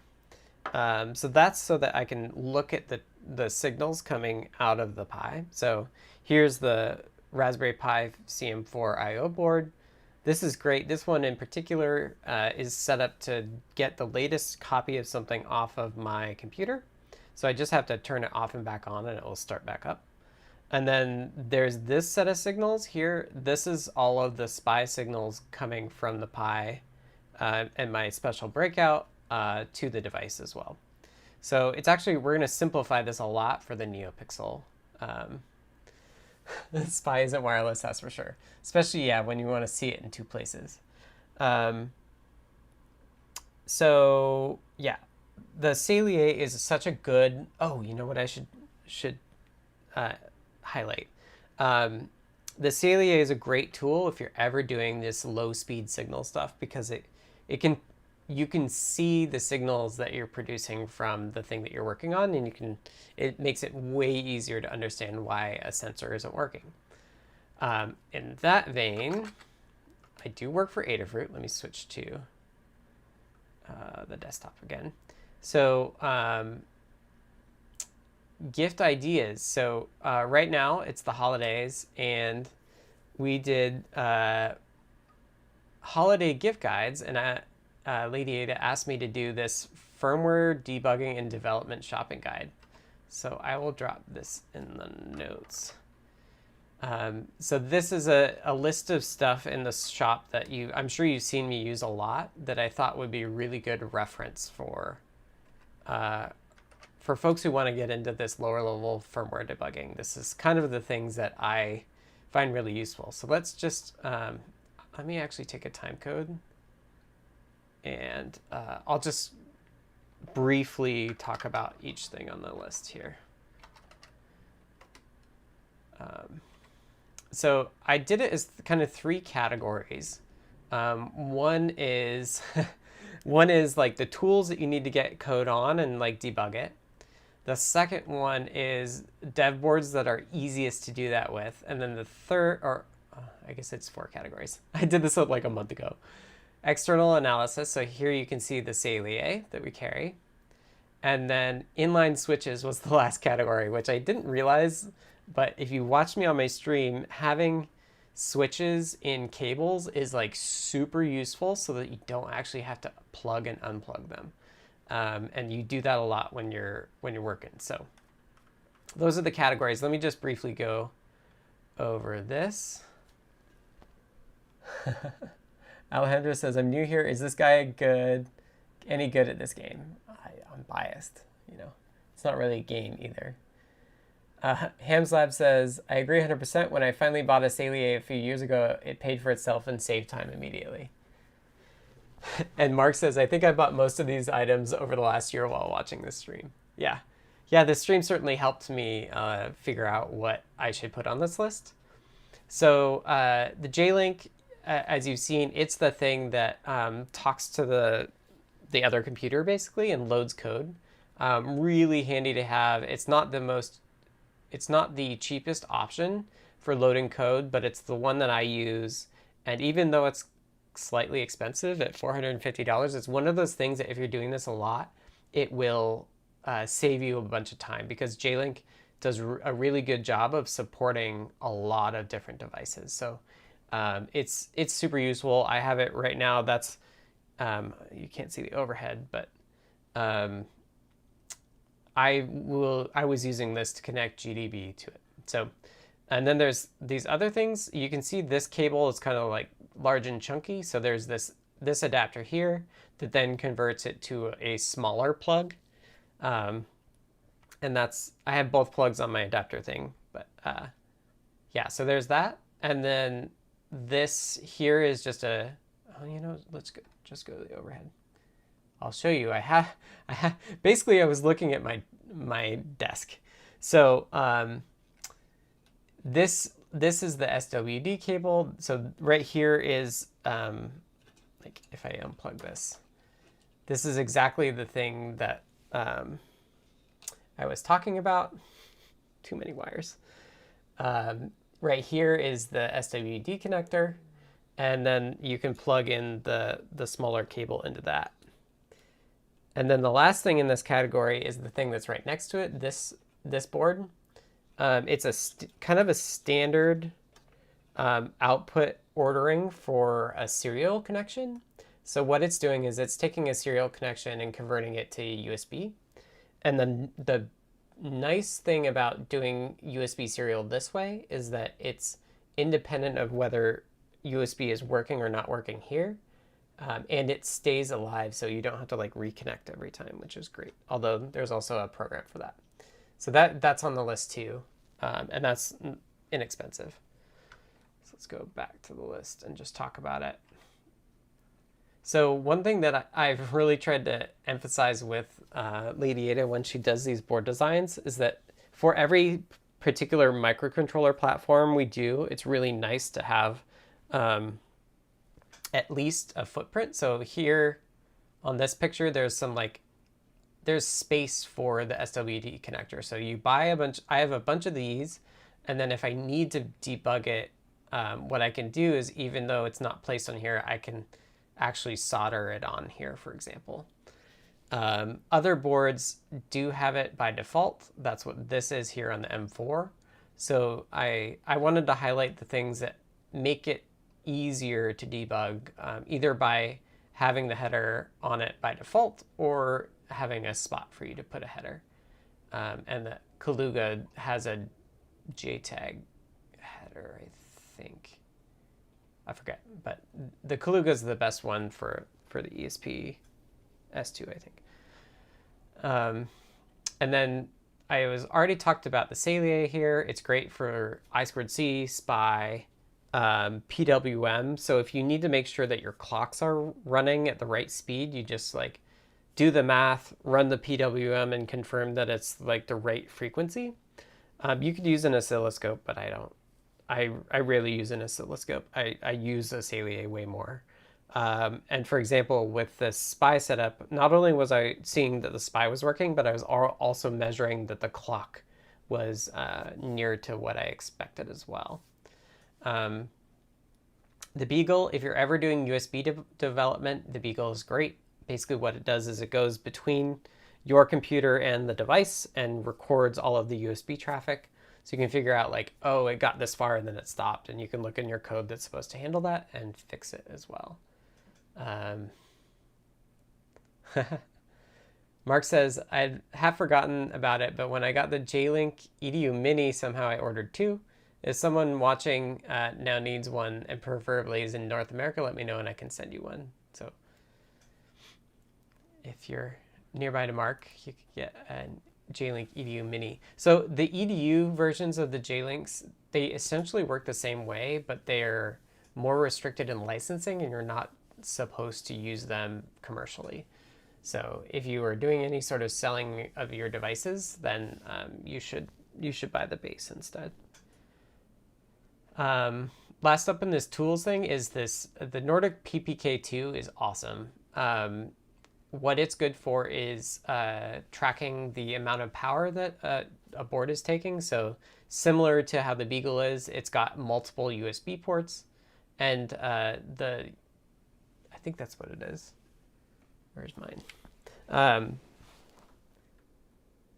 So that's so that I can look at the signals coming out of the Pi. So here's the Raspberry Pi CM4 IO board. This is great. This one in particular is set up to get the latest copy of something off of my computer. So I just have to turn it off and back on and it will start back up. And then there's this set of signals here. This is all of the SPI signals coming from the Pi and my special breakout to the device as well. So it's actually, we're going to simplify this a lot for the NeoPixel. The SPI isn't wireless, that's for sure. Especially, yeah, when you want to see it in two places. So yeah, the Salea is such a good, oh, you know what I should highlight. The Salea is a great tool if you're ever doing this low speed signal stuff, because you can see the signals that you're producing from the thing that you're working on, and it makes it way easier to understand why a sensor isn't working. In that vein, I do work for Adafruit. Let me switch to the desktop again. So gift ideas. So right now it's the holidays, and we did holiday gift guides, and Lady Ada asked me to do this firmware debugging and development shopping guide. So I will drop this in the notes. So this is a list of stuff in the shop that I'm sure you've seen me use a lot, that I thought would be a really good reference for folks who want to get into this lower level firmware debugging. This is kind of the things that I find really useful. So let's just, let me actually take a time code, and I'll just briefly talk about each thing on the list here. So I did it as kind of three categories. One is one is like the tools that you need to get code on and like debug it. The second one is dev boards that are easiest to do that with. And then the third, or I guess it's 4 categories. I did this like a month ago. External analysis. So here you can see the Salea that we carry. And then inline switches was the last category, which I didn't realize. But if you watch me on my stream, having switches in cables is like super useful, so that you don't actually have to plug and unplug them. And you do that a lot when you're working. So those are the categories. Let me just briefly go over this. Alejandro says, I'm new here. Is this guy any good at this game? I'm biased, you know. It's not really a game either. Hamslab says, I agree 100%. When I finally bought a Salea a few years ago, it paid for itself and saved time immediately. And Mark says, I think I bought most of these items over the last year while watching this stream. Yeah. Yeah, this stream certainly helped me figure out what I should put on this list. So the J-Link, as you've seen, it's the thing that talks to the other computer, basically, and loads code. Really handy to have. It's not the cheapest option for loading code, but it's the one that I use. And even though it's slightly expensive at $450, it's one of those things that if you're doing this a lot, it will save you a bunch of time, because J-Link does a really good job of supporting a lot of different devices. So it's super useful. I have it right now. That's you can't see the overhead, but I was using this to connect GDB to it. So, and then there's these other things. You can see this cable is kind of like large and chunky. So there's this adapter here that then converts it to a smaller plug. And I have both plugs on my adapter thing, but yeah, so there's that. And then this here is just let's just go to the overhead. I'll show you. Basically I was looking at my desk. So this is the SWD cable. So right here is like if I unplug this is exactly the thing that I was talking about. Too many wires. Right here is the SWD connector, and then you can plug in the smaller cable into that. And then the last thing in this category is the thing that's right next to it, this board. It's kind of a standard output ordering for a serial connection. So what it's doing is it's taking a serial connection and converting it to USB. And then the nice thing about doing USB serial this way is that it's independent of whether USB is working or not working here. And it stays alive, so you don't have to like reconnect every time, which is great. Although there's also a program for that. So that's on the list too, and that's inexpensive. So let's go back to the list and just talk about it. So one thing that I've really tried to emphasize with Lady Ada when she does these board designs is that for every particular microcontroller platform we do, it's really nice to have at least a footprint. So here on this picture, there's space for the SWD connector. So you buy a bunch, I have a bunch of these, and then if I need to debug it, what I can do is, even though it's not placed on here, I can actually solder it on here, for example. Other boards do have it by default. That's what this is here on the M4. So I wanted to highlight the things that make it easier to debug, either by having the header on it by default or having a spot for you to put a header. And the Kaluga has a JTAG header, I think. I forget, but the Kaluga is the best one for the ESP S2, I think. And then I was already talked about the Salea here. It's great for I2C, SPI, PWM. So if you need to make sure that your clocks are running at the right speed, you just like do the math, run the PWM, and confirm that it's like the right frequency. You could use an oscilloscope, but I don't. I rarely use an oscilloscope. I use a Salea way more. And for example, with the SPI setup, not only was I seeing that the SPI was working, but I was also measuring that the clock was near to what I expected as well. The Beagle, if you're ever doing USB development, the Beagle is great. Basically what it does is it goes between your computer and the device and records all of the USB traffic. So you can figure out like, oh, it got this far and then it stopped. And you can look in your code that's supposed to handle that and fix it as well. Mark says, I have forgotten about it, but when I got the J-Link EDU Mini, somehow I ordered two. If someone watching now needs one and preferably is in North America, let me know and I can send you one. So if you're nearby to Mark, you could get a J-Link EDU Mini. So the EDU versions of the J-Links, they essentially work the same way, but they're more restricted in licensing and you're not supposed to use them commercially. So if you are doing any sort of selling of your devices, then you should buy the base instead. Last up in this tools thing is the Nordic PPK2 is awesome. What it's good for is tracking the amount of power that a board is taking. So similar to how the Beagle is, it's got multiple USB ports, and I think that's what it is. Where's mine?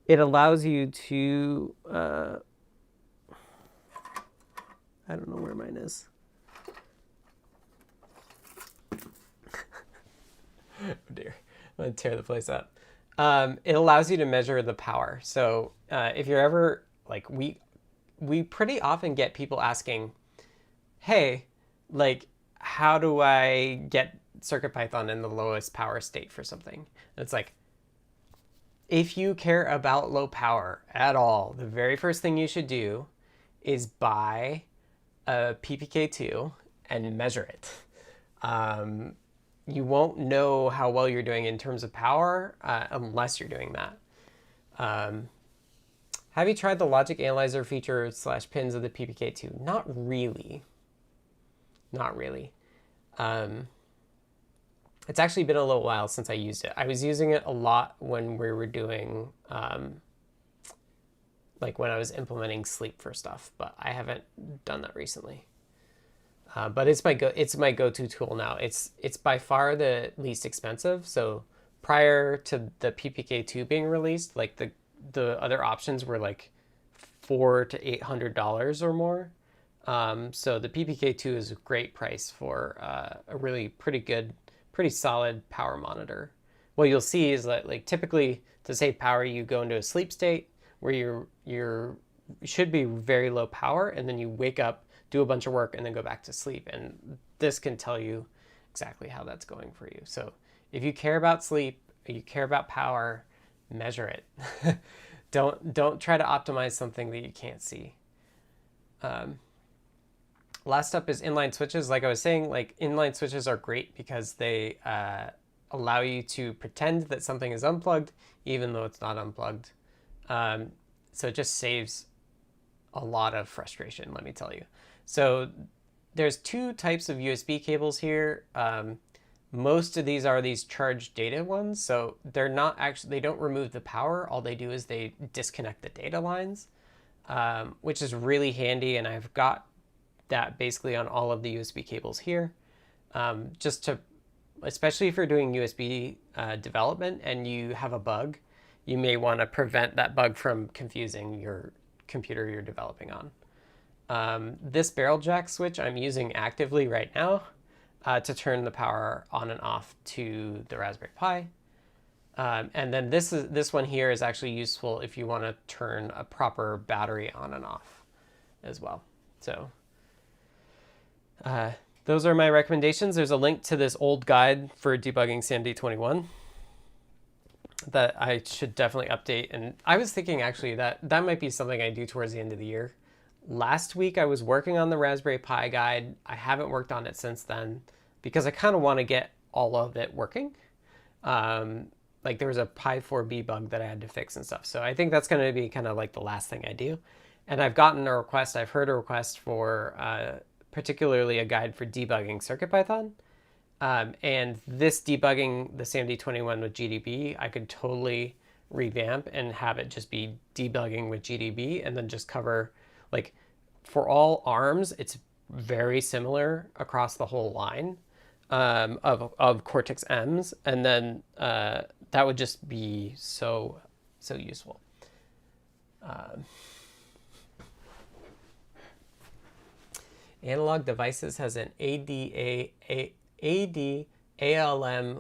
It allows you to, I don't know where mine is. Oh dear, I'm gonna tear the place up. It allows you to measure the power. So if you're ever, like we pretty often get people asking, hey, like, how do I get CircuitPython in the lowest power state for something? And it's like, if you care about low power at all, the very first thing you should do is buy a PPK2 and measure it. You won't know how well you're doing in terms of power unless you're doing that. Have you tried the logic analyzer feature / pins of the PPK2? Not really. Not really. It's actually been a little while since I used it. I was using it a lot when we were doing, like when I was implementing sleep for stuff, but I haven't done that recently. But it's my go-to tool now. It's by far the least expensive. So prior to the PPK2 being released, like the other options were like $400 to $800 or more. So the PPK2 is a great price for a really pretty solid power monitor. What you'll see is that like typically to save power, you go into a sleep state where you should be very low power, and then you wake up, do a bunch of work, and then go back to sleep. And this can tell you exactly how that's going for you. So if you care about sleep, you care about power, measure it. Don't try to optimize something that you can't see. Last up is inline switches. Like I was saying, like inline switches are great because they allow you to pretend that something is unplugged even though it's not unplugged. So it just saves a lot of frustration, let me tell you. So there's two types of USB cables here. Most of these are these charged data ones. So they're not actually, they don't remove the power. All they do is they disconnect the data lines, which is really handy. And I've got that basically on all of the USB cables here, just to, especially if you're doing USB development and you have a bug, you may want to prevent that bug from confusing your computer you're developing on. This barrel jack switch I'm using actively right now to turn the power on and off to the Raspberry Pi. And then this one here is actually useful if you want to turn a proper battery on and off as well. So those are my recommendations. There's a link to this old guide for debugging SAMD21 that I should definitely update. And I was thinking actually that might be something I do towards the end of the year. Last week I was working on the Raspberry Pi guide. I haven't worked on it since then because I kind of want to get all of it working. Like there was a Pi 4B bug that I had to fix and stuff. So I think that's going to be kind of like the last thing I do. And I've gotten a request, I've heard a request for particularly a guide for debugging CircuitPython. And this debugging the SAMD21 with GDB, I could totally revamp and have it just be debugging with GDB and then just cover, like for all ARMs, it's very similar across the whole line of Cortex-Ms. And then that would just be so useful. Analog Devices has an ADALM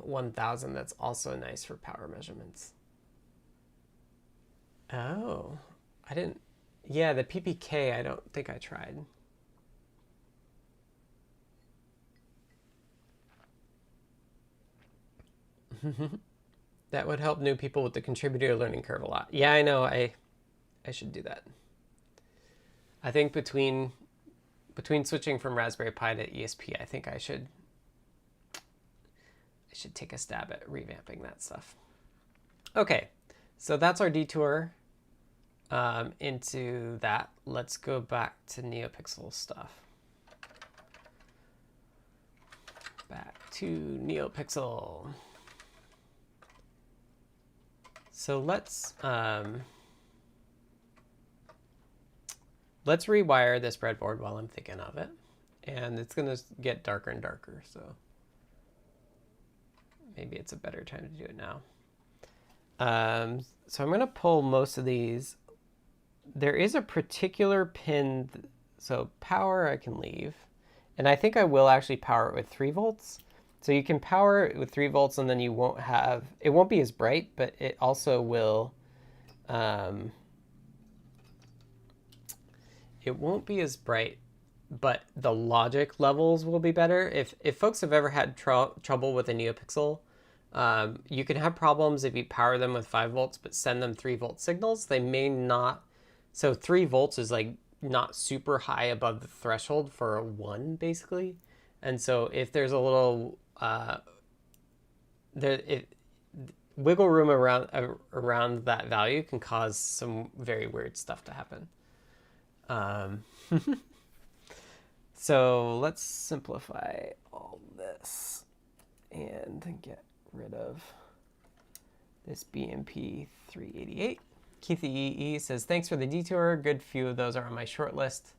1000 that's also nice for power measurements. Oh, I didn't. Yeah, the PPK, I don't think I tried. That would help new people with the contributor learning curve a lot. Yeah, I know. I should do that. I think between switching from Raspberry Pi to ESP, I think I should take a stab at revamping that stuff. Okay, so that's our detour into that. Let's go back to NeoPixel stuff. Back to NeoPixel. So let's rewire this breadboard while I'm thinking of it. And it's going to get darker and darker, so maybe it's a better time to do it now. So I'm going to pull most of these. There is a particular pin, so power I can leave. And I think I will actually power it with 3 volts. So you can power it with 3 volts and then you won't have, it won't be as bright, but it also will, it won't be as bright, but the logic levels will be better. If folks have ever had trouble with a NeoPixel, you can have problems if you power them with 5 volts, but send them 3 volt signals. They may not, so 3 volts is like not super high above the threshold for a 1 basically. And so if there's a little, wiggle room around that value can cause some very weird stuff to happen. So let's simplify all this and get rid of this BMP 388. Kitteh EE says, thanks for the detour. Good few of those are on my short list.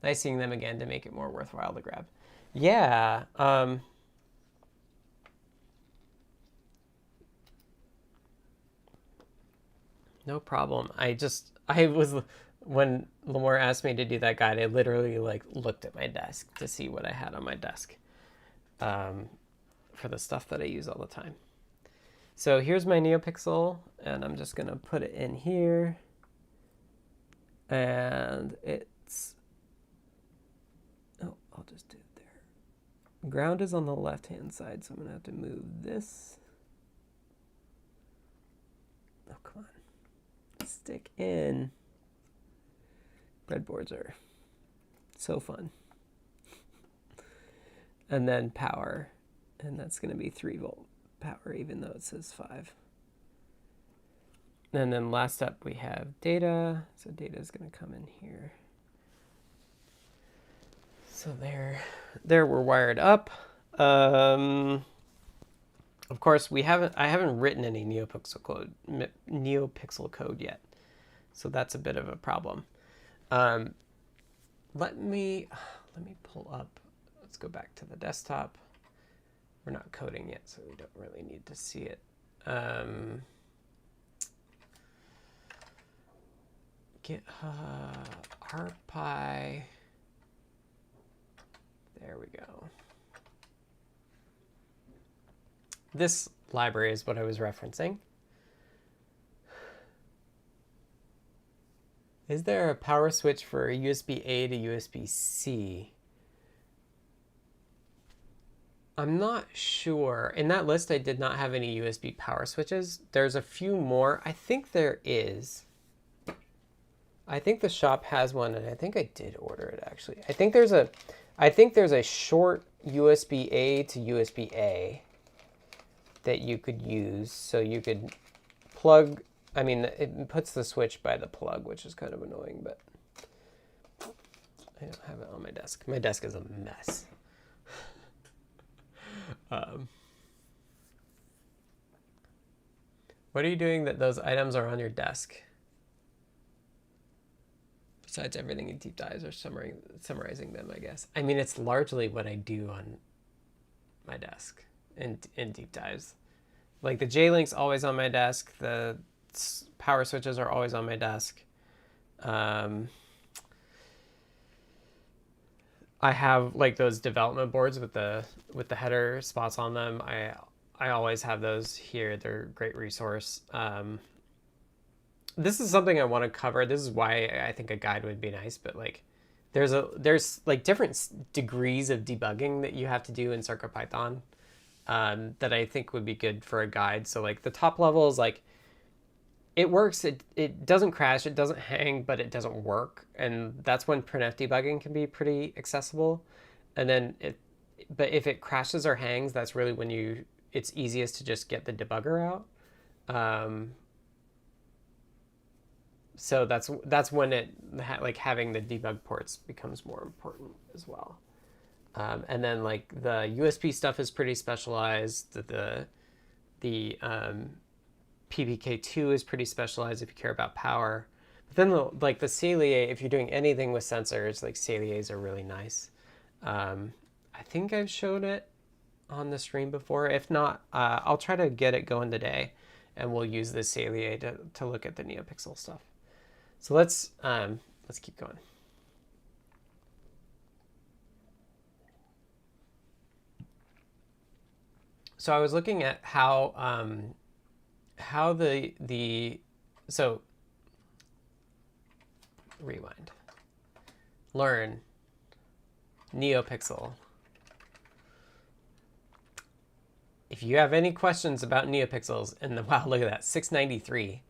Nice seeing them again to make it more worthwhile to grab. Yeah. No problem. I was when Lamore asked me to do that guide, I literally like looked at my desk to see what I had on my desk for the stuff that I use all the time. So here's my NeoPixel, and I'm just gonna put it in here. And it's, oh, I'll just do it there. Ground is on the left-hand side, so I'm gonna have to move this. Oh, come on. Stick in. Breadboards are so fun. And then power, and that's gonna be 3-volt power, even though it says 5. And then last up we have data. So data is going to come in here. So there we're wired up. Of course, I haven't written any NeoPixel code yet. So that's a bit of a problem. Let me pull up. Let's go back to the desktop. We're not coding yet, so we don't really need to see it. GitHub, RPI. There we go. This library is what I was referencing. Is there a power switch for USB-A to USB-C? I'm not sure. In that list, I did not have any USB power switches. There's a few more. I think there is. I think the shop has one, and I think I did order it actually. I think there's a short USB-A to USB-A that you could use. So you could plug, I mean, it puts the switch by the plug, which is kind of annoying, but I don't have it on my desk. My desk is a mess. What are you doing that those items are on your desk? Besides everything in deep dives or summarizing them, I guess. I mean, it's largely what I do on my desk in deep dives. Like the J-Link's always on my desk. The power switches are always on my desk. I have like those development boards with the header spots on them. I always have those here. They're a great resource. This is something I want to cover. This is why I think a guide would be nice, but like there's like different degrees of debugging that you have to do in CircuitPython that I think would be good for a guide. So like the top level is like, it works, it doesn't crash, it doesn't hang, but it doesn't work. And that's when printf debugging can be pretty accessible. And then but if it crashes or hangs, that's really when it's easiest to just get the debugger out. So that's when like having the debug ports becomes more important as well. And then like the USB stuff is pretty specialized. The PPK2 is pretty specialized if you care about power. But then like the Salea, if you're doing anything with sensors, like Saleas are really nice. I think I've showed it on the stream before. If not, I'll try to get it going today, and we'll use the Salea to look at the NeoPixel stuff. So let's keep going. So I was looking at how so rewind, learn, NeoPixel. If you have any questions about NeoPixels, and wow, look at that, 693.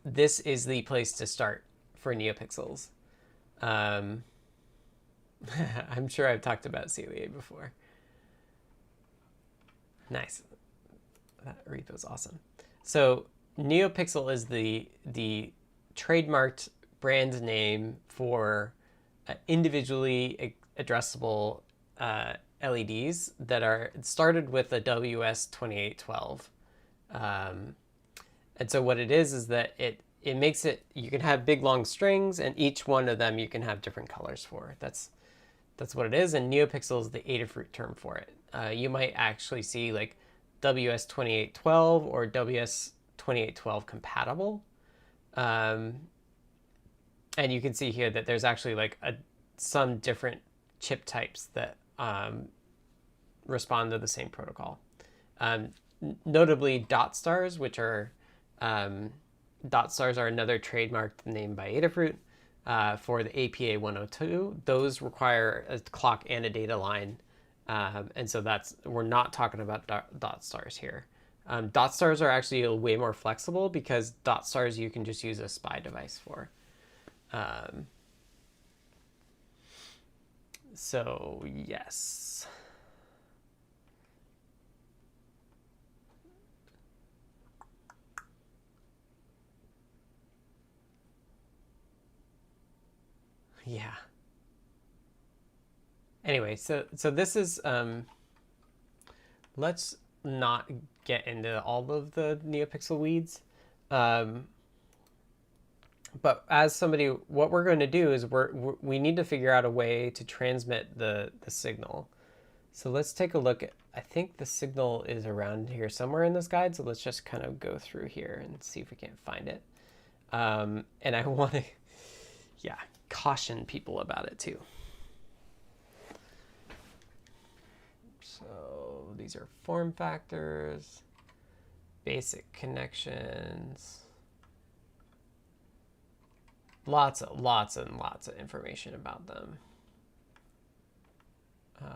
This is the place to start for NeoPixels. I'm sure I've talked about Salea before. Nice. That repo is awesome. So NeoPixel is the trademarked brand name for individually addressable LEDs that are started with a WS2812. And so what it is that it makes it, you can have big long strings, and each one of them you can have different colors for. That's what it is, and NeoPixel is the Adafruit term for it. You might actually see like WS2812 or WS2812 compatible. And you can see here that there's actually like some different chip types that respond to the same protocol. Notably, dot stars, which are dot stars are another trademark named by Adafruit for the APA 102. Those require a clock and a data line, and so we're not talking about dot stars here. Dot stars are actually way more flexible because dot stars you can just use a SPI device for. So yes. Yeah. Anyway, so this is, let's not get into all of the NeoPixel weeds. But as somebody, what we're going to do is we need to figure out a way to transmit the signal. So let's take a look at, I think the signal is around here somewhere in this guide. So let's just kind of go through here and see if we can't find it. And I want to, yeah, caution people about it too. So these are form factors, basic connections. Lots and lots of information about them. I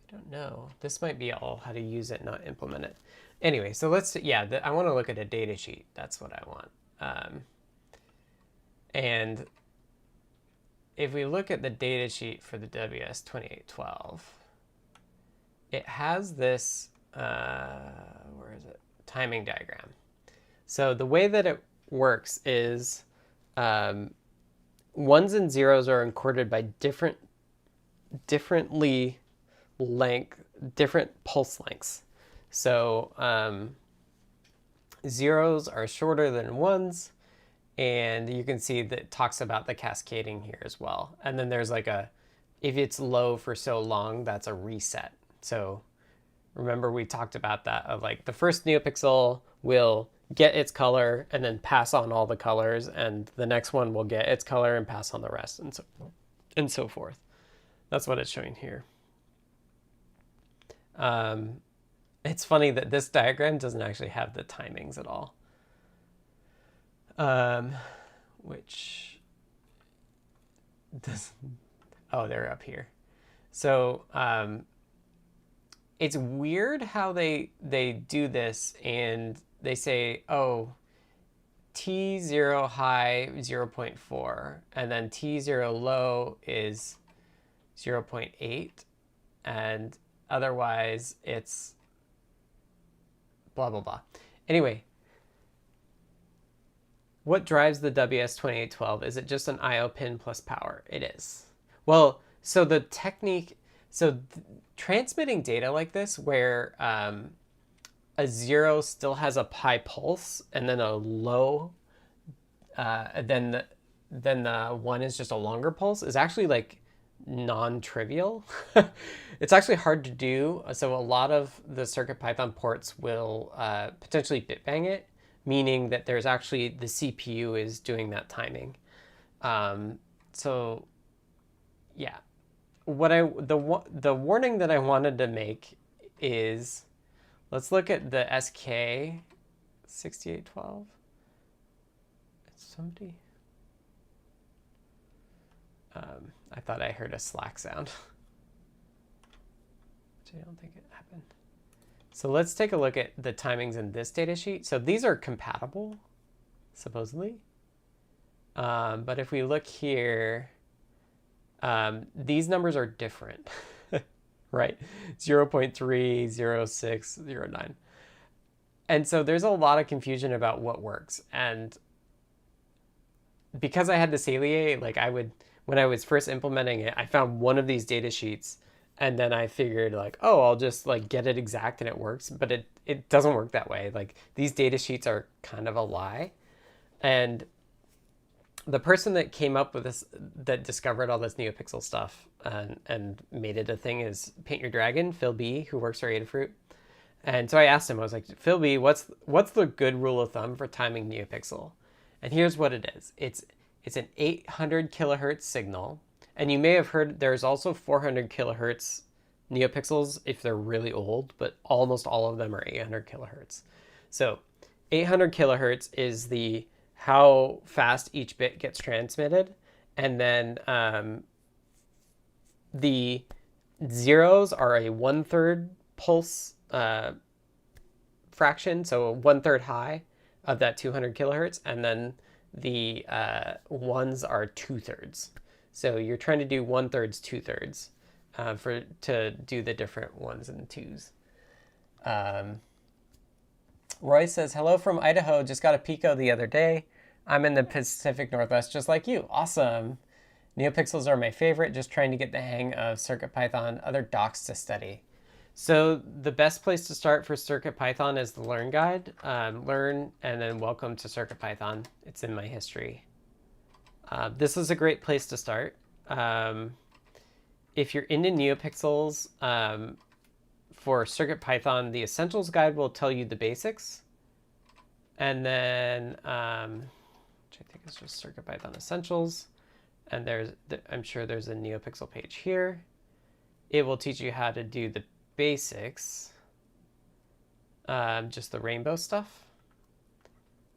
don't know. This might be all how to use it, not implement it. Anyway, so let's, yeah, I want to look at a data sheet. That's what I want. And if we look at the data sheet for the WS2812, it has this, where is it? Timing diagram. So the way that it works is ones and zeros are encoded by different pulse lengths. So zeros are shorter than ones, and you can see that it talks about the cascading here as well. And then there's like if it's low for so long, that's a reset. So remember we talked about that of like the first NeoPixel will get its color and then pass on all the colors, and the next one will get its color and pass on the rest, and so forth. That's what it's showing here. It's funny that this diagram doesn't actually have the timings at all, which does, oh, they're up here. So it's weird how they do this, and they say, oh, T0 high 0.4, and then T0 low is 0.8, and otherwise it's blah, blah, blah. Anyway, what drives the WS2812? Is it just an I/O pin plus power? It is. Well, so the technique, transmitting data like this where a zero still has a high pulse and then a low, then the one is just a longer pulse is actually like non-trivial. It's actually hard to do. So a lot of the CircuitPython ports will potentially bitbang it, meaning that there's actually the CPU is doing that timing. So yeah, the warning that I wanted to make is, let's look at the SK6812. It's somebody. I thought I heard a Slack sound, which I don't think it happened. So let's take a look at the timings in this data sheet. So these are compatible, supposedly. But if we look here, these numbers are different, right? 0.3, 0.6, 0.9. And so there's a lot of confusion about what works. And because I had the Salea, like when I was first implementing it, I found one of these data sheets, and then I figured like, oh, I'll just like get it exact and it works. But it doesn't work that way. Like these data sheets are kind of a lie. And the person that came up with this, that discovered all this NeoPixel stuff and made it a thing, is Paint Your Dragon, Phil B, who works for Adafruit. And so I asked him, I was like, Phil B, what's the good rule of thumb for timing NeoPixel? And here's what it is. It's an 800 kilohertz signal. And you may have heard there's also 400 kilohertz NeoPixels if they're really old, but almost all of them are 800 kilohertz. So 800 kilohertz is how fast each bit gets transmitted. And then the zeros are a 1/3 pulse fraction, so 1/3 high of that 200 kilohertz, and then the ones are 2/3. So you're trying to do 1/3, 2/3 to do the different ones and twos. Roy says, hello from Idaho. Just got a Pico the other day. I'm in the Pacific Northwest just like you. Awesome. NeoPixels are my favorite. Just trying to get the hang of CircuitPython, other docs to study. So the best place to start for CircuitPython is the Learn Guide. Learn and then welcome to CircuitPython. It's in my history. This is a great place to start. If you're into NeoPixels, for CircuitPython, the Essentials Guide will tell you the basics. And then, which I think is just CircuitPython Essentials. And I'm sure there's a NeoPixel page here. It will teach you how to do the basics, just the rainbow stuff.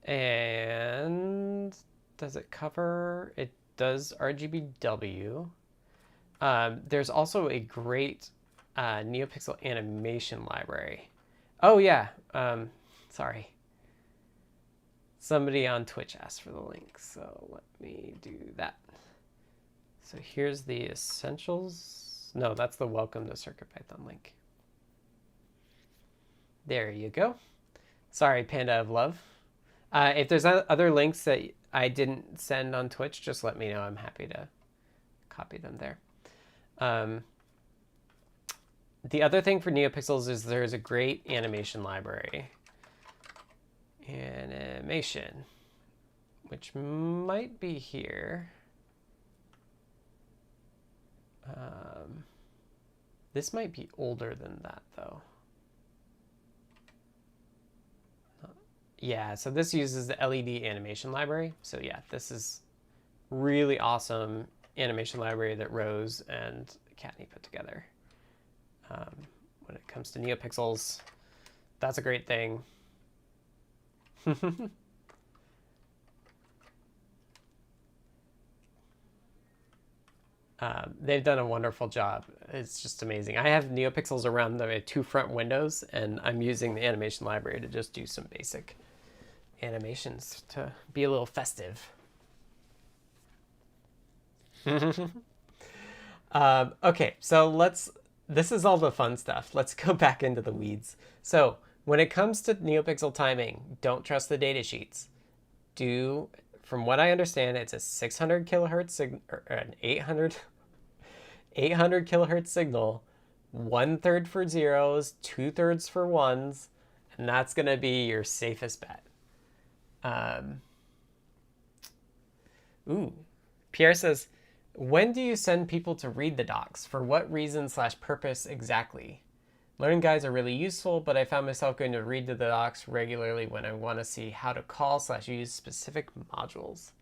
And does it cover? It does RGBW. There's also a great NeoPixel animation library. Oh yeah, sorry. Somebody on Twitch asked for the link, so let me do that. So here's the essentials. No, that's the welcome to CircuitPython link. There you go. Sorry, Panda of Love. If there's other links that I didn't send on Twitch, just let me know. I'm happy to copy them there. The other thing for NeoPixels is there's a great animation library. Animation, which might be here. This might be older than that, though. Yeah, so this uses the LED animation library. So yeah, this is really awesome animation library that Rose and Kattni put together. When it comes to NeoPixels, that's a great thing. They've done a wonderful job. It's just amazing. I have NeoPixels around the 2 front windows, and I'm using the animation library to just do some basic animations to be a little festive. Okay, so this is all the fun stuff. Let's go back into the weeds. So when it comes to NeoPixel timing, don't trust the data sheets. From what I understand, it's a 600 kilohertz or an 800 kilohertz signal, 1/3 for zeros, 2/3 for ones, and that's going to be your safest bet. Pierre says, when do you send people to read the docs? For what reason/purpose exactly? Learning guides are really useful, but I found myself going to read the docs regularly when I want to see how to call/use specific modules.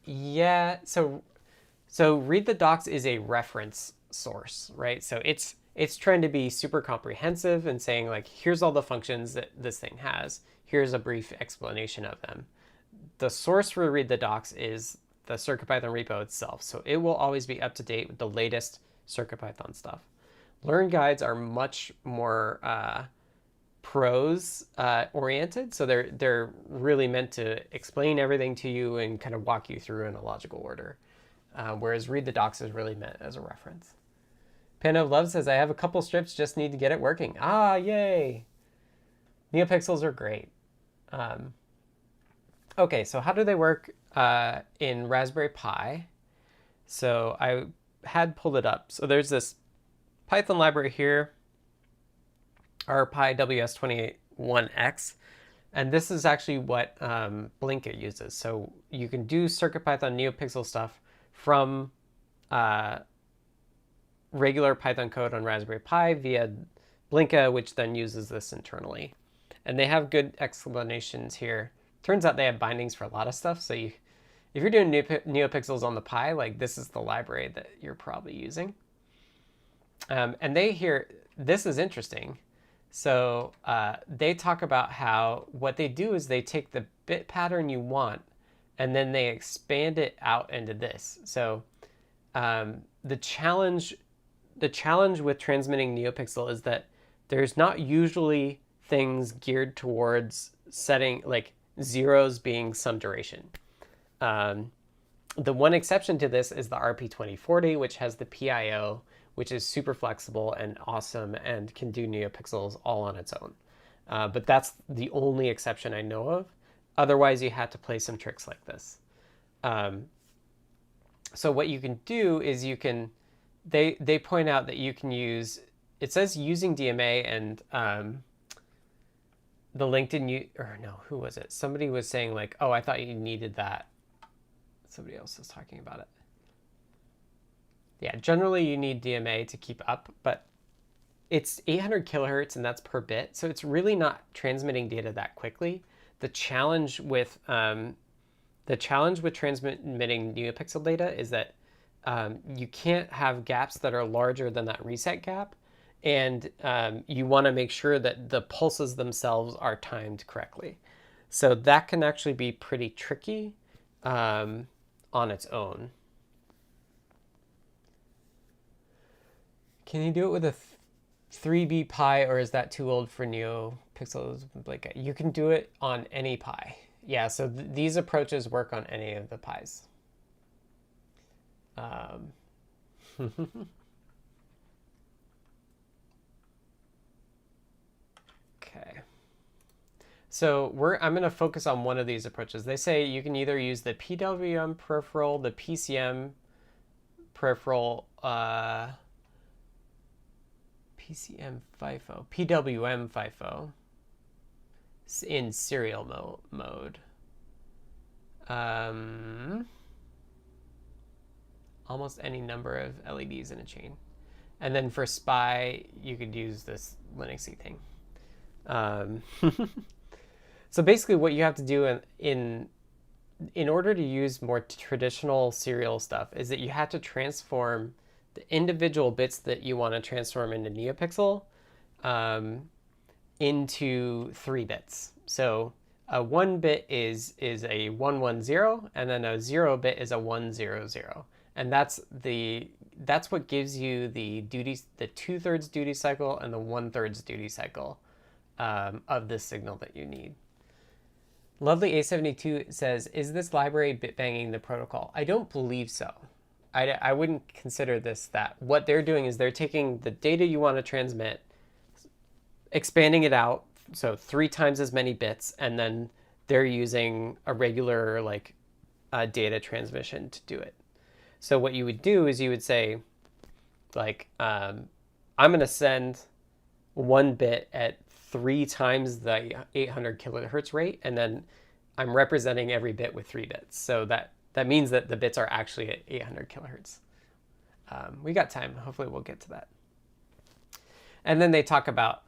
Yeah, so read the docs is a reference source, right? So it's trying to be super comprehensive and saying like, here's all the functions that this thing has. Here's a brief explanation of them. The source for read the docs is the CircuitPython repo itself. So it will always be up to date with the latest CircuitPython stuff. Learn guides are much more prose oriented, so they're really meant to explain everything to you and kind of walk you through in a logical order. Whereas read the docs is really meant as a reference. Pen of Love says, I have a couple strips, just need to get it working. Ah, yay! NeoPixels are great. Okay, so how do they work in Raspberry Pi? So I had pulled it up. So there's this Python library here, RPI WS281X, and this is actually what Blinka uses. So you can do CircuitPython NeoPixel stuff from regular Python code on Raspberry Pi via Blinka, which then uses this internally. And they have good explanations here. Turns out they have bindings for a lot of stuff. So if you're doing NeoPixels on the Pi, like this is the library that you're probably using. And this is interesting. So they talk about how what they do is they take the bit pattern you want and then they expand it out into this. So the challenge with transmitting NeoPixel is that there's not usually things geared towards setting like zeros being some duration. The one exception to this is the RP2040, which has the PIO, which is super flexible and awesome and can do NeoPixels all on its own. But that's the only exception I know of. Otherwise, you have to play some tricks like this. So what you can do is they point out that you can use, it says using DMA, and the link didn't, or no, who was it? Somebody was saying like, oh, I thought you needed that. Somebody else was talking about it. Yeah, generally you need DMA to keep up, but it's 800 kilohertz and that's per bit. So it's really not transmitting data that quickly. The challenge with transmitting NeoPixel data is that you can't have gaps that are larger than that reset gap. And you want to make sure that the pulses themselves are timed correctly. So that can actually be pretty tricky on its own. Can you do it with a 3B Pi, or is that too old for NeoPixels? Like, you can do it on any Pi. Yeah, so these approaches work on any of the Pis. Okay. So I'm going to focus on one of these approaches. They say you can either use the PWM peripheral, the PCM peripheral, PCM FIFO, PWM FIFO in serial mode. Almost any number of LEDs in a chain. And then for SPI, you could use this Linuxy thing. So basically what you have to do in order to use more traditional serial stuff is that you have to transform the individual bits that you want to transform into NeoPixel into 3 bits. So a 1 bit is a 110, and then a 0 bit is a 100. And that's what gives you the 2/3 duty cycle and the 1/3 duty cycle of the signal that you need. Lovely A72 says, is this library bit banging the protocol? I don't believe so. I wouldn't consider this that. What they're doing is they're taking the data you want to transmit, expanding it out, so 3 times as many bits, and then they're using a regular like data transmission to do it. So what you would do is you would say, like, I'm going to send 1 bit at 3 times the 800 kilohertz rate, and then I'm representing every bit with 3 bits. So that means that the bits are actually at 800 kilohertz. We got time. Hopefully we'll get to that. And then they talk about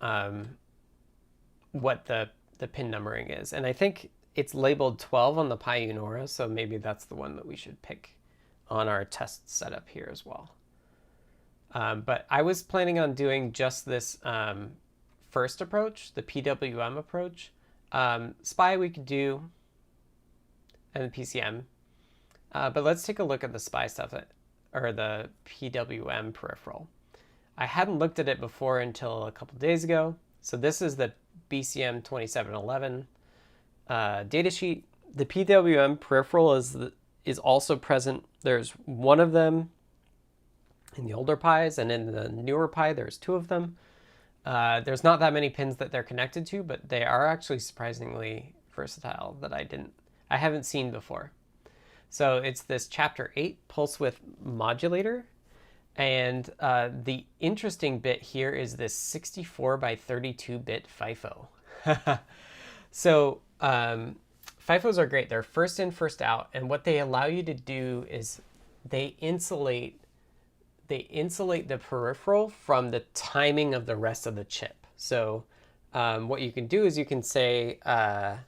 what the pin numbering is. And I think it's labeled 12 on the Pi Unora, so maybe that's the one that we should pick on our test setup here as well. But I was planning on doing just this first approach, the PWM approach. SPI we could do, and the PCM. But let's take a look at the SPI stuff, or the PWM peripheral. I hadn't looked at it before until a couple days ago. So this is the BCM 2711 datasheet. The PWM peripheral is also present. There's 1 of them in the older Pis, and in the newer Pi, there's 2 of them. There's not that many pins that they're connected to, but they are actually surprisingly versatile that I haven't seen before. So it's this chapter 8 pulse width modulator. And the interesting bit here is this 64 by 32 bit FIFO. So FIFOs are great. They're first in, first out. And what they allow you to do is they insulate they insulate the peripheral from the timing of the rest of the chip. So what you can do is you can say, I'm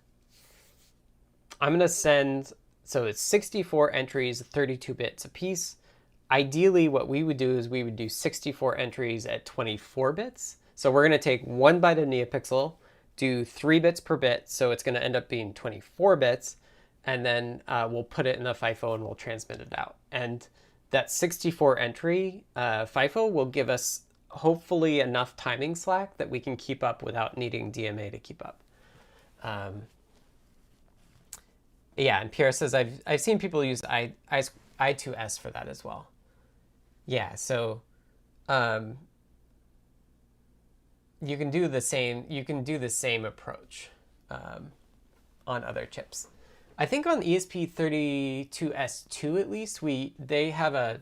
going to send, so it's 64 entries, 32 bits a piece. Ideally, what we would do is we would do 64 entries at 24 bits. So we're going to take 1 byte of NeoPixel, do 3 bits per bit, so it's going to end up being 24 bits, and then we'll put it in the FIFO and we'll transmit it out. And that 64 entry FIFO will give us hopefully enough timing slack that we can keep up without needing DMA to keep up. Yeah, and Pierre says I've seen people use I2S for that as well. Yeah, so you can do the same approach on other chips. I think on ESP32S2 at least they have a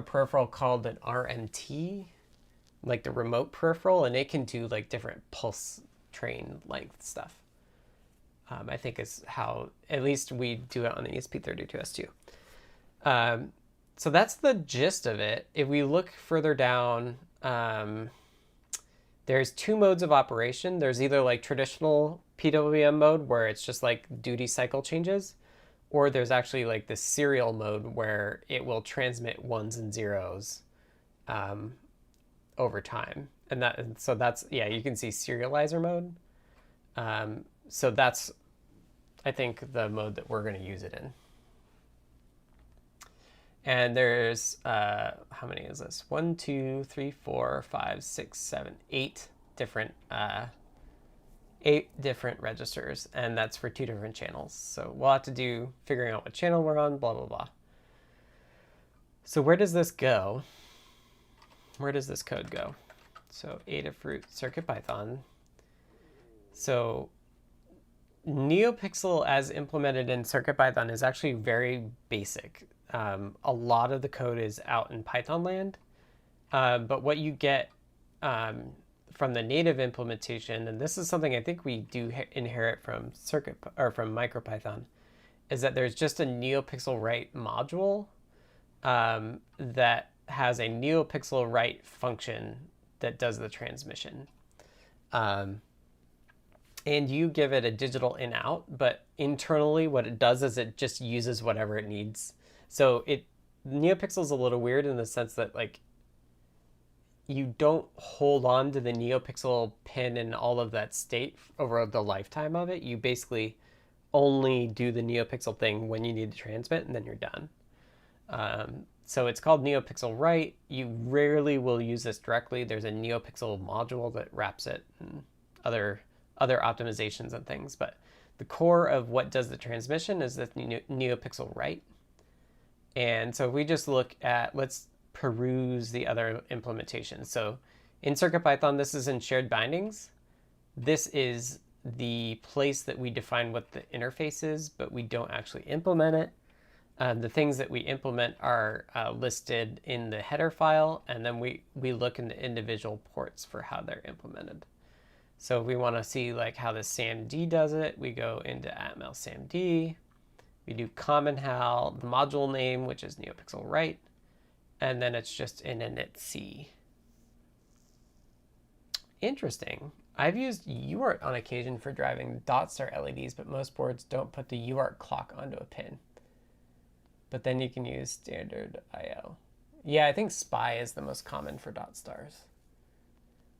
peripheral called an RMT, like the remote peripheral, and it can do like different pulse train length stuff. I think is how at least we do it on the ESP32S2. So that's the gist of it. If we look further down, there's 2 modes of operation. There's either like traditional PWM mode where it's just like duty cycle changes, or there's actually like the serial mode where it will transmit 1s and 0s over time. And so that's, yeah, you can see serializer mode. So that's, I think, the mode that we're going to use it in. And there's, how many is this? 1, 2, 3, 4, 5, 6, 7, 8 different, 8 different registers. And that's for 2 different channels. So we'll have to do figuring out what channel we're on, blah, blah, blah. So where does this go? Where does this code go? So Adafruit CircuitPython. So NeoPixel as implemented in CircuitPython is actually very basic. A lot of the code is out in Python land, but what you get from the native implementation, and this is something I think we do inherit from from MicroPython, is that there's just a NeoPixel write module that has a NeoPixel write function that does the transmission. And you give it a digital in out, but internally what it does is it just uses whatever it needs. So NeoPixel is a little weird in the sense that like you don't hold on to the NeoPixel pin and all of that state over the lifetime of it. You basically only do the NeoPixel thing when you need to transmit, and then you're done. So it's called NeoPixel write. You rarely will use this directly. There's a NeoPixel module that wraps it and other optimizations and things, but the core of what does the transmission is the NeoPixel write. And so if we just look at, let's peruse the other implementations. So in CircuitPython, this is in shared bindings. This is the place that we define what the interface is, but we don't actually implement it. The things that we implement are listed in the header file, and then we look in the individual ports for how they're implemented. So if we want to see like how the SAMD does it, we go into ATML SAMD. We do common how, the module name, which is NeoPixel write, and then it's just in init-C. Interesting. I've used UART on occasion for driving dot star LEDs, but most boards don't put the UART clock onto a pin. But then you can use standard I/O. Yeah, I think SPI is the most common for dot stars.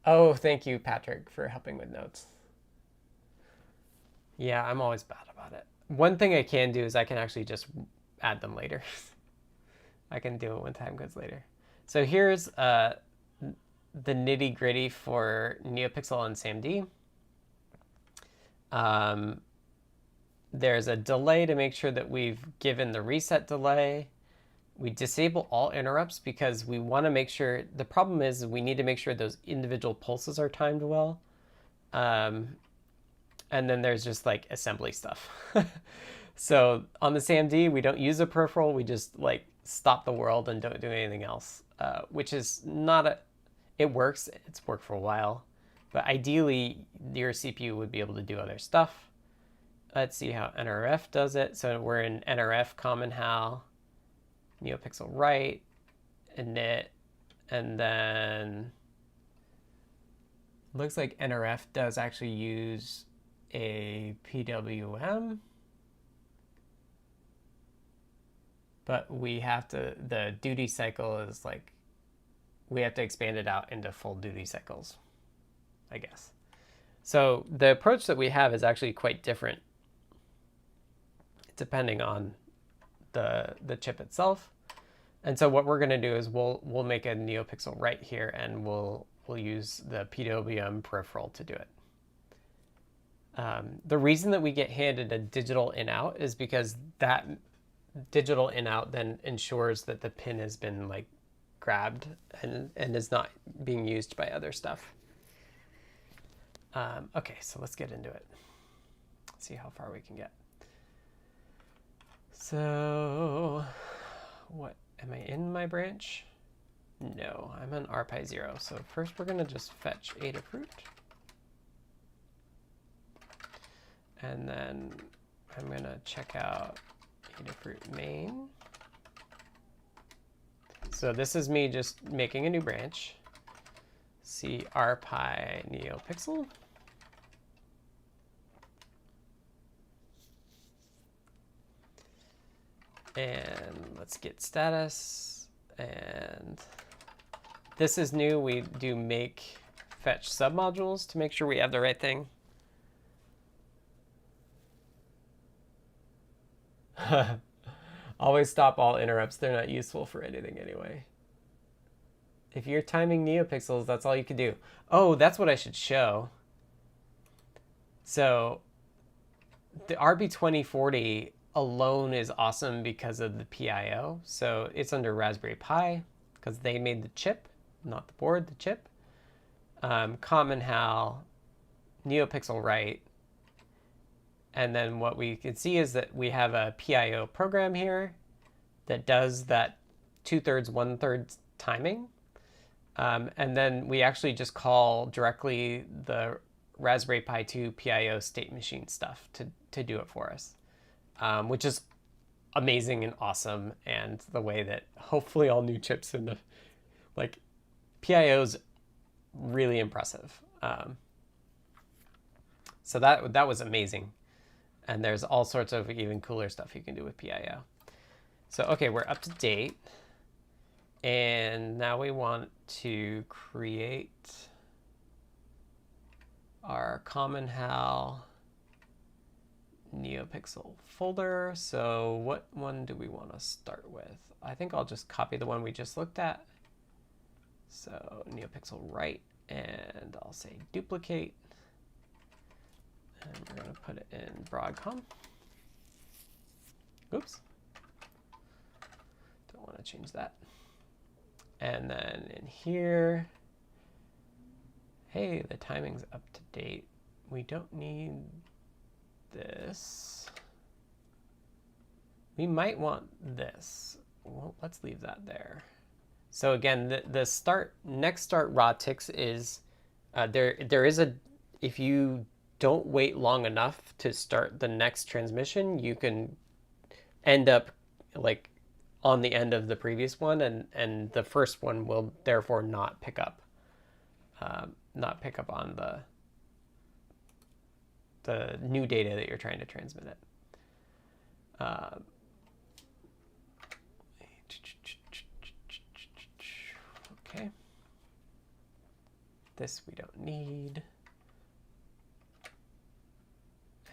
Oh, thank you, Patrick, for helping with notes. Yeah, I'm always bad about it. One thing I can do is I can actually just add them later. I can do it when time goes later. So here's the nitty gritty for NeoPixel and SAMD. There's a delay to make sure that we've given the reset delay. We disable all interrupts because we want to make sure, the problem is we need to make sure those individual pulses are timed well. And then there's just like assembly stuff. So on the SAMD, we don't use a peripheral. We just like stop the world and don't do anything else, which is not it works. It's worked for a while, but ideally your CPU would be able to do other stuff. Let's see how NRF does it. So we're in NRF common how, NeoPixel write, init, and then looks like NRF does actually use a PWM, but we have to, the duty cycle is like, we have to expand it out into full duty cycles, I guess. So the approach that we have is actually quite different depending on the chip itself. And so what we're going to do is we'll make a NeoPixel right here, and we'll use the PWM peripheral to do it. The reason that we get handed a digital in-out is because that digital in-out then ensures that the pin has been like grabbed and is not being used by other stuff. Okay, so let's get into it. See how far we can get. So, what, am I in my branch? No, I'm on RPI 0. So first we're going to just fetch Adafruit. And then I'm going to check out Adafruit main. So this is me just making a new branch. See RPI NeoPixel. And let's get status. And this is new. We do make fetch submodules to make sure we have the right thing. Always stop all interrupts. They're not useful for anything anyway. If you're timing NeoPixels, that's all you can do. Oh, that's what I should show. So the RB2040 alone is awesome because of the PIO. So it's under Raspberry Pi because they made the chip, not the board, the chip. Common HAL, NeoPixel write. And then what we can see is that we have a PIO program here that does that 2/3, 1/3 timing. And then we actually just call directly the Raspberry Pi 2 PIO state machine stuff to do it for us, which is amazing and awesome. And the way that hopefully all new chips in the, like, PIO's really impressive. So that was amazing. And there's all sorts of even cooler stuff you can do with PIO. So, okay, we're up to date. And now we want to create our common HAL NeoPixel folder. So what one do we want to start with? I think I'll just copy the one we just looked at. So NeoPixel write, and I'll say duplicate. And we're going to put it in broadcom. Oops. Don't want to change that. And then in here, hey, the timing's up to date. We don't need this. We might want this. Well, let's leave that there. So again, the next start raw ticks is there is a, if you don't wait long enough to start the next transmission, you can end up like on the end of the previous one, and the first one will therefore not pick up on the new data that you're trying to transmit it. Okay. This we don't need.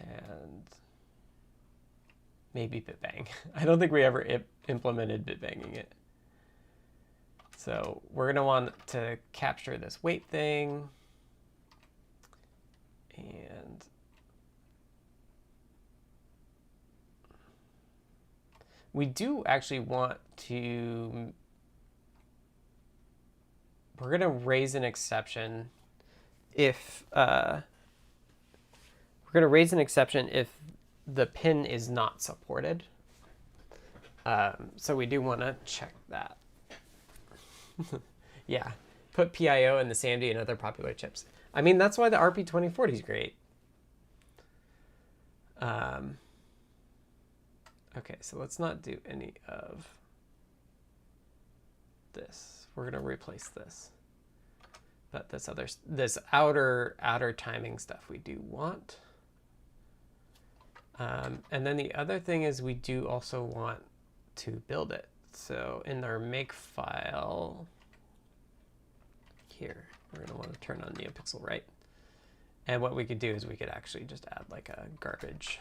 And maybe bitbang. I don't think we ever implemented bitbanging it. So we're going to want to capture this wait thing. And we do actually want to, we're going to raise an exception if, if the pin is not supported. So we do want to check that. Yeah, put PIO in the SAMD and other popular chips. I mean, that's why the RP2040 is great. Okay, so let's not do any of this. We're going to replace this. But this outer timing stuff we do want. And then the other thing is we do also want to build it. So in our make file here, we're going to want to turn on NeoPixel, right? And what we could do is we could actually just add like a garbage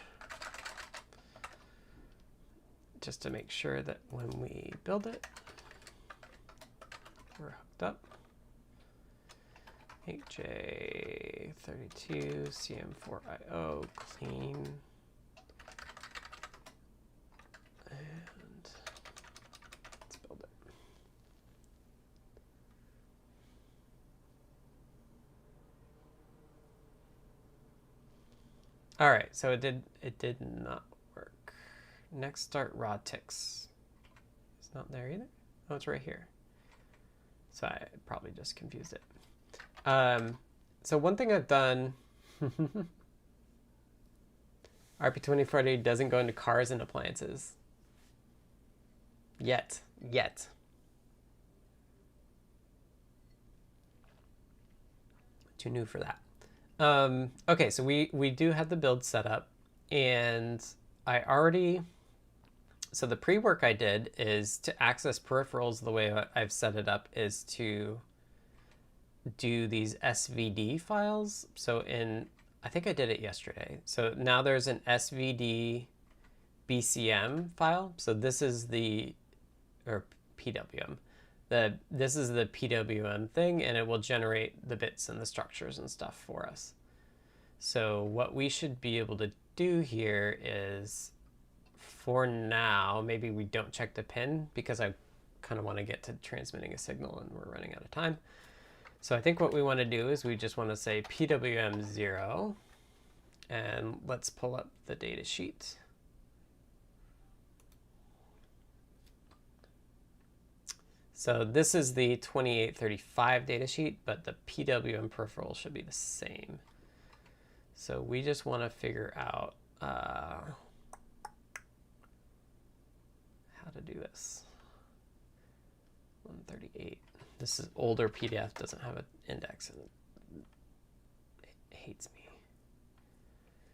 just to make sure that when we build it, we're hooked up. HJ32 CM4IO clean. And let's build it. All right, so it did not work. Next start raw ticks. It's not there either. Oh, it's right here. So I probably just confused it. So one thing I've done, RP2040 doesn't go into cars and appliances. Yet. Too new for that. Okay, so we do have the build set up, and so the pre-work I did is to access peripherals. The way I've set it up is to do these SVD files. So I think I did it yesterday. So now there's an SVD BCM file. So this is or PWM. This is the PWM thing, and it will generate the bits and the structures and stuff for us. So what we should be able to do here is, for now, maybe we don't check the pin because I kind of want to get to transmitting a signal and we're running out of time. So I think what we want to do is we just want to say PWM0, and let's pull up the data sheet. So this is the 2835 data sheet, but the PWM peripheral should be the same. So we just want to figure out how to do this. 138. This is older PDF, doesn't have an index, and it hates me.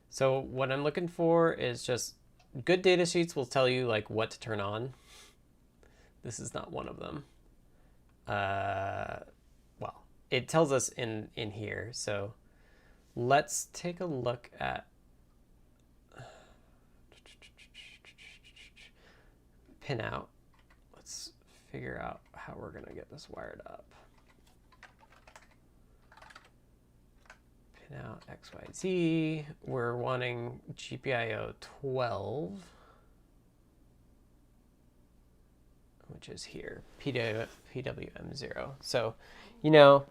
So what I'm looking for is just good data sheets will tell you like what to turn on. This is not one of them. Well, it tells us in here. So let's take a look at pinout. Let's figure out how we're going to get this wired up. Pinout XYZ. We're wanting GPIO 12, which is here, PWM0. So, you know,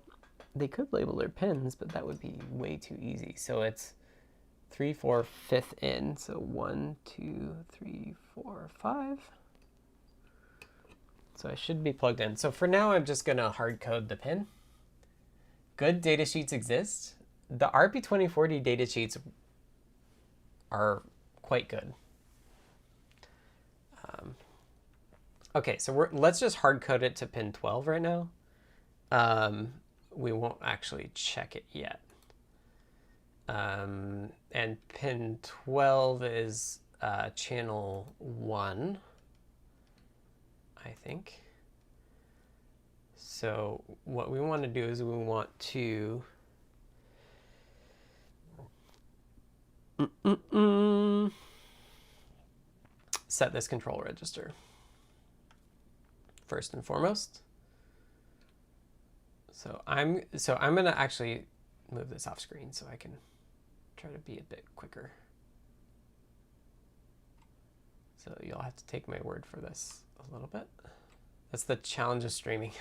they could label their pins, but that would be way too easy. So it's 3, 4, 5th in. So 1, 2, 3, 4, 5. So I should be plugged in. So for now, I'm just going to hard code the pin. Good data sheets exist. The RP2040 data sheets are quite good. Okay, so let's just hard code it to pin 12 right now. We won't actually check it yet. And pin 12 is channel 1. I think. So what we want to do is we want to set this control register first and foremost. So I'm going to actually move this off screen so I can try to be a bit quicker. So you'll have to take my word for this a little bit. That's the challenge of streaming.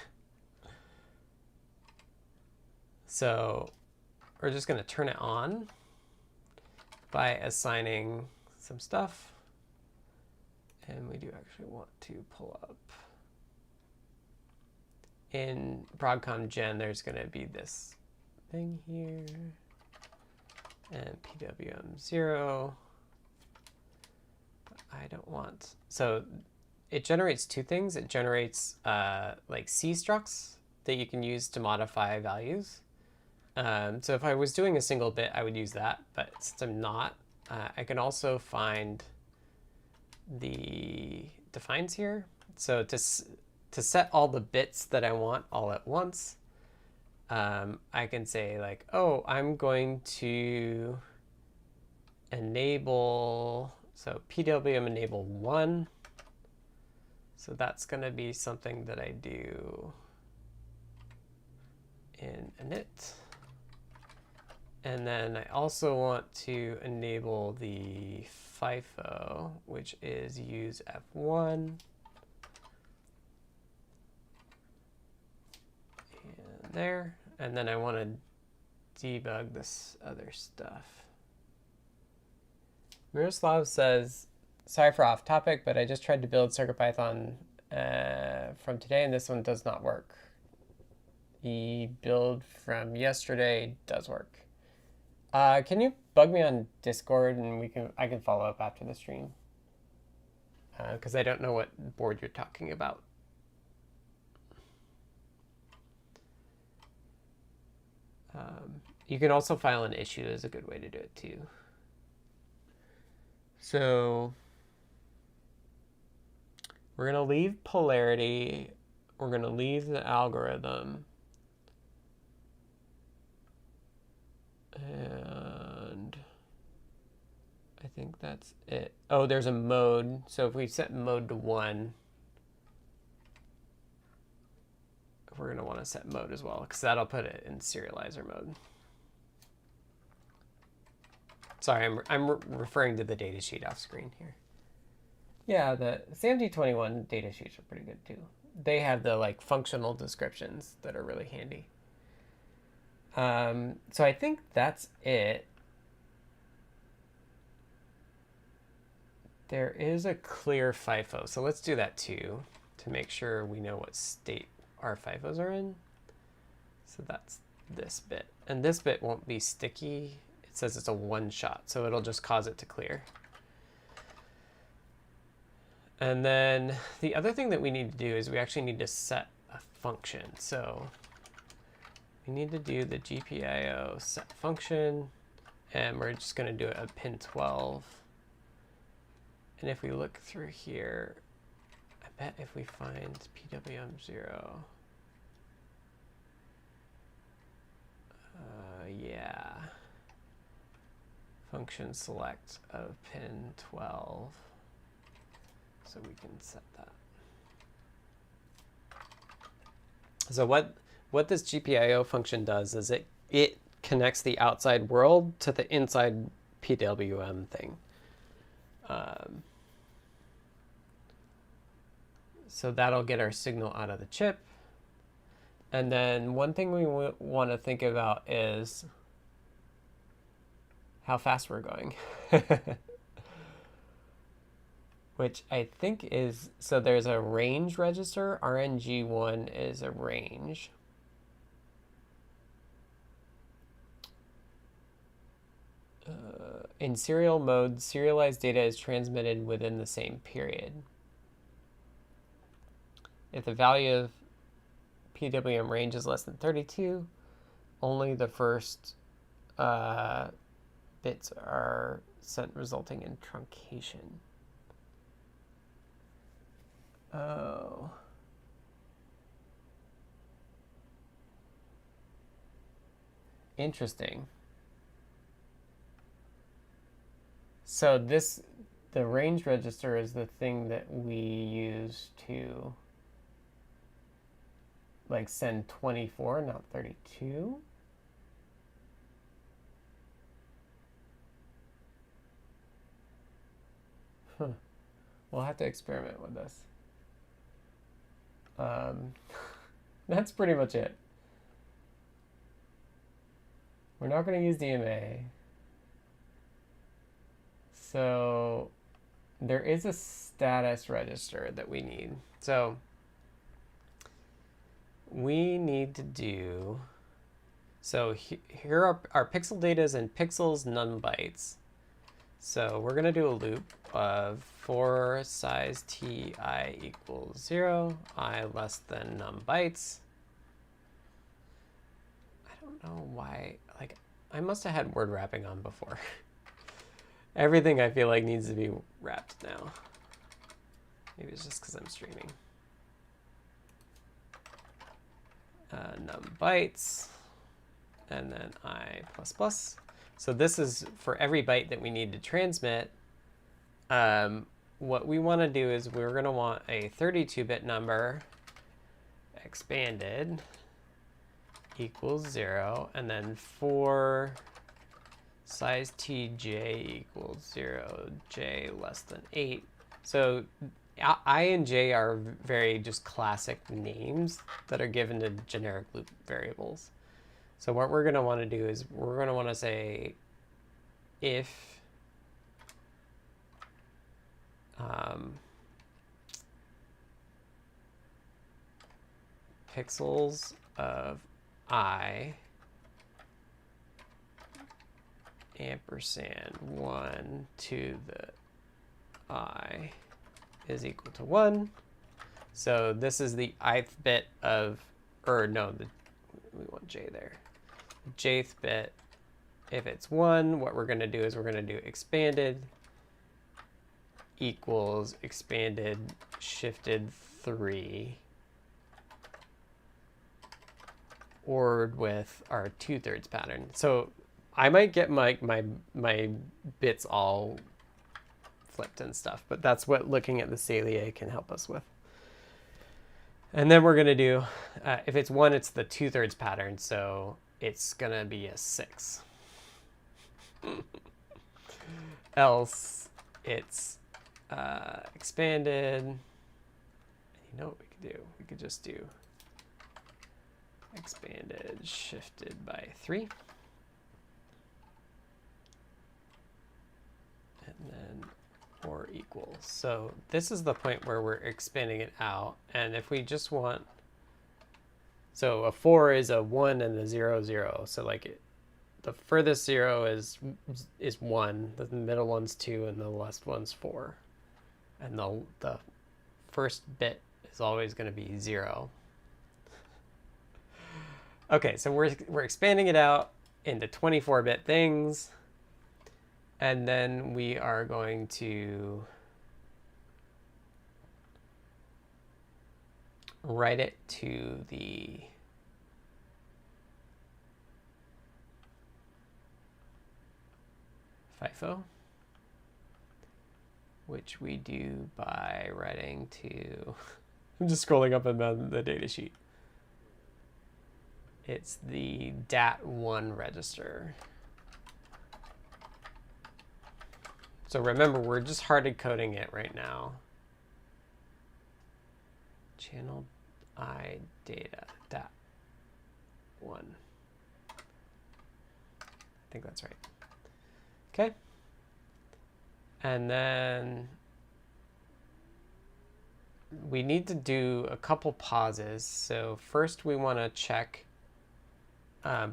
So we're just going to turn it on by assigning some stuff. And we do actually want to pull up. In Broadcom Gen, there's going to be this thing here. And PWM0. I don't want, so it generates two things. It generates like C structs that you can use to modify values. So if I was doing a single bit, I would use that. But since I'm not, I can also find the defines here. So to set all the bits that I want all at once, I can say like, oh, I'm going to enable, so PWM enable 1. So that's going to be something that I do in init. And then I also want to enable the FIFO, which is use F1. And there. And then I want to debug this other stuff. Miroslav says, sorry for off topic, but I just tried to build CircuitPython from today, and this one does not work. The build from yesterday does work. Can you bug me on Discord, and I can follow up after the stream? Because I don't know what board you're talking about. You can also file an issue is a good way to do it too. So we're going to leave polarity. We're going to leave the algorithm. And I think that's it. Oh, there's a mode. So if we set mode to 1, we're going to want to set mode as well, because that'll put it in serializer mode. Sorry, I'm referring to the datasheet off screen here. Yeah, the SAMD21 datasheets are pretty good too. They have the like functional descriptions that are really handy. So I think that's it. There is a clear FIFO, so let's do that too to make sure we know what state our FIFOs are in. So that's this bit, and this bit won't be sticky. It says it's a one shot, so it'll just cause it to clear. And then the other thing that we need to do is we actually need to set a function. So we need to do the GPIO set function, and we're just going to do it at pin 12. And if we look through here, I bet if we find PWM0, yeah, function select of pin 12. So we can set that. So what this GPIO function does is it connects the outside world to the inside PWM thing. So that'll get our signal out of the chip. And then one thing we want to think about is how fast we're going. Which I think is, so there's a range register. RNG1 is a range. In serial mode, serialized data is transmitted within the same period. If the value of PWM range is less than 32, only the first bits are sent, resulting in truncation. Oh. Interesting. So the range register is the thing that we use to like send 24, not 32. Huh. We'll have to experiment with this. That's pretty much it. We're not going to use DMA. So there is a status register that we need. So we need to do, so here are our pixel data is in pixels, none bytes. So we're going to do a loop of for size ti equals 0, I less than num bytes. I don't know why, like, I must have had word wrapping on before. Everything I feel like needs to be wrapped now. Maybe it's just because I'm streaming. Num bytes, and then I plus plus. So this is for every byte that we need to transmit. What we want to do is we're going to want a 32-bit number expanded equals 0, and then for size tj equals 0, j less than 8. So I and j are very just classic names that are given to generic loop variables. So what we're going to want to do is we're going to want to say if pixels of I ampersand 1 to the I is equal to 1. So this is the ith bit of, or no, we want j there. Jth bit, if it's 1, what we're going to do is we're going to do expanded equals expanded shifted 3 ORed with our 2/3 pattern. So I might get my bits all flipped and stuff, but that's what looking at the Salea can help us with. And then we're going to do, if it's 1, it's the 2/3 pattern, so it's going to be a 6. Else it's expanded. You know what we could do? We could just do expanded shifted by 3. And then or equals. So this is the point where we're expanding it out. And if we just want, so a 4 is a 1 and a 0, 0. So like the furthest 0 is 1, the middle one's 2, and the last one's 4. And the first bit is always going to be 0. Okay, so we're expanding it out into 24-bit things. And then we are going to write it to the FIFO, which we do by writing to, I'm just scrolling up and down the data sheet. It's the DAT1 register. So remember, we're just hard coding it right now. Channel I data DAT1. I think that's right. Okay. And then we need to do a couple pauses. So first we want to check,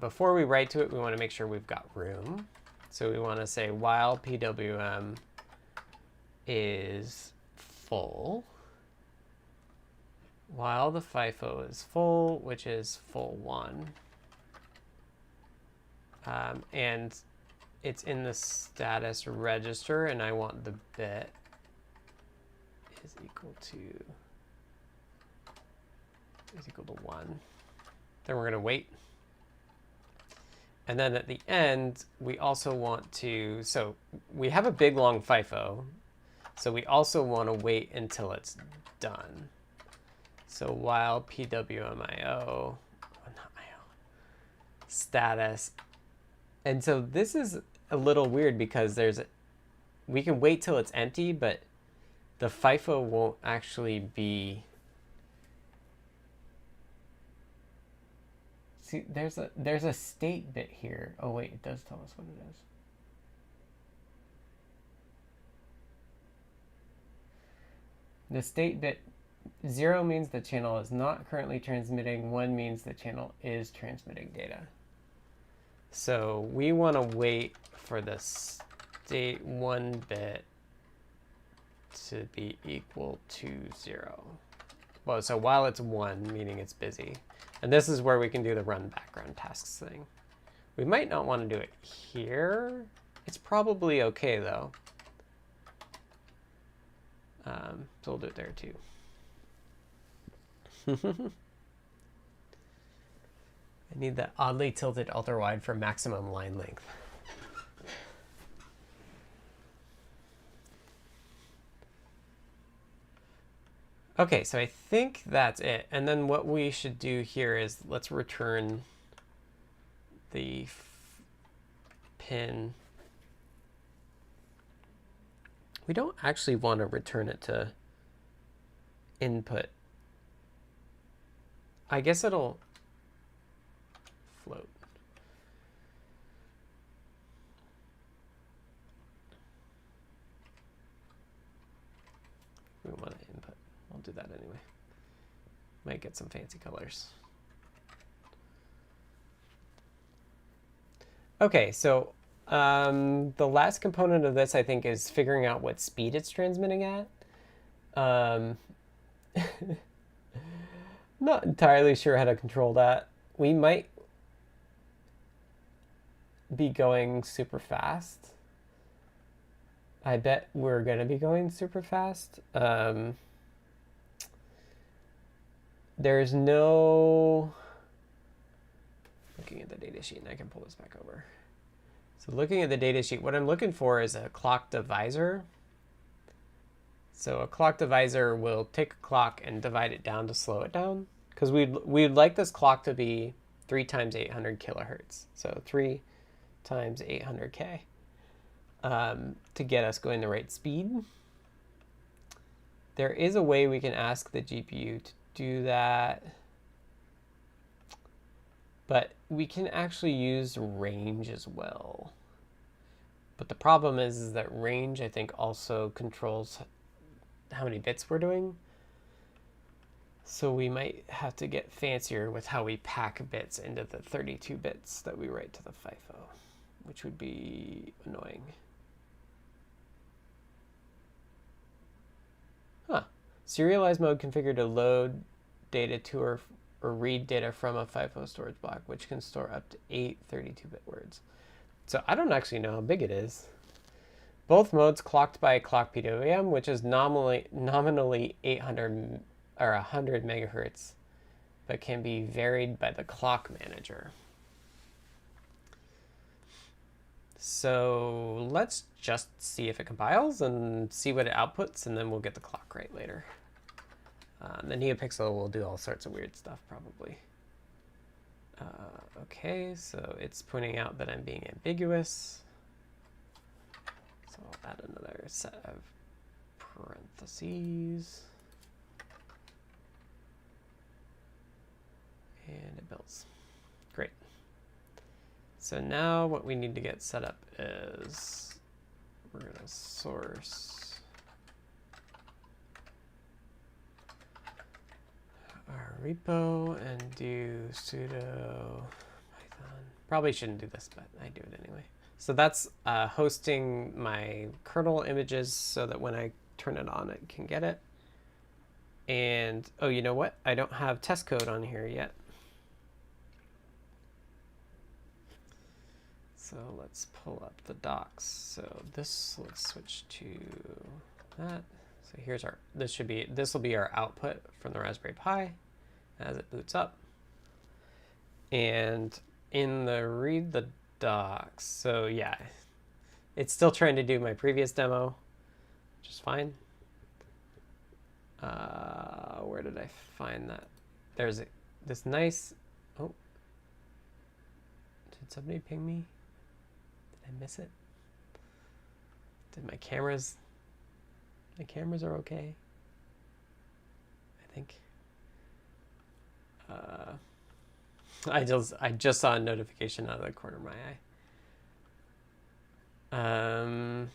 before we write to it, we want to make sure we've got room. So we want to say while PWM is full, while the FIFO is full, which is full 1, and it's in the status register, and I want the bit is equal to 1. Then we're going to wait. And then at the end, we also want to, so we have a big long FIFO, so we also want to wait until it's done. So while PWMIO, status, and so this is a little weird because we can wait till it's empty, but the FIFO won't actually be. See, there's a state bit here. Oh wait, it does tell us what it is. The state bit 0 means the channel is not currently transmitting. 1 means the channel is transmitting data. So we want to wait for this update 1 bit to be equal to 0. Well, so while it's 1, meaning it's busy. And this is where we can do the run background tasks thing. We might not want to do it here. It's probably okay, though. So we'll do it there, too. I need that oddly tilted ultra-wide for maximum line length. Okay, so I think that's it. And then what we should do here is let's return the pin. We don't actually want to return it to input. I guess it'll float. We want to input. I'll do that anyway. Might get some fancy colors. Okay, so the last component of this, I think, is figuring out what speed it's transmitting at. Not entirely sure how to control that. We might be going super fast. I bet we're going to be going super fast. There's no... Looking at the data sheet, and I can pull this back over. So looking at the data sheet, what I'm looking for is a clock divisor. So a clock divisor will take a clock and divide it down to slow it down. Because we'd like this clock to be 3 times 800 kilohertz. So 3 times 800K to get us going the right speed. There is a way we can ask the GPU to do that. But we can actually use range as well. But the problem is that range, I think, also controls how many bits we're doing. So we might have to get fancier with how we pack bits into the 32 bits that we write to the FIFO, which would be annoying. Huh. Serialized mode configured to load data to or read data from a FIFO storage block, which can store up to 8 32-bit words. So I don't actually know how big it is. Both modes clocked by clock PWM, which is nominally 800 or 100 megahertz, but can be varied by the clock manager. So let's just see if it compiles and see what it outputs, and then we'll get the clock right later. The NeoPixel will do all sorts of weird stuff, probably. Okay, so it's pointing out that I'm being ambiguous. So I'll add another set of parentheses. And it builds. Great. So now what we need to get set up is we're going to source our repo and do sudo python. Probably shouldn't do this, but I do it anyway. So that's hosting my kernel images so that when I turn it on, it can get it. And, oh, you know what? I don't have test code on here yet. So let's pull up the docs. So this, let's switch to that. So here's our, this will be our output from the Raspberry Pi as it boots up. And in the read the docs, so yeah, it's still trying to do my previous demo, which is fine. Where did I find that? There's this nice, oh, did somebody ping me? Did I miss it? Did my cameras are okay, I think. I just saw a notification out of the corner of my eye.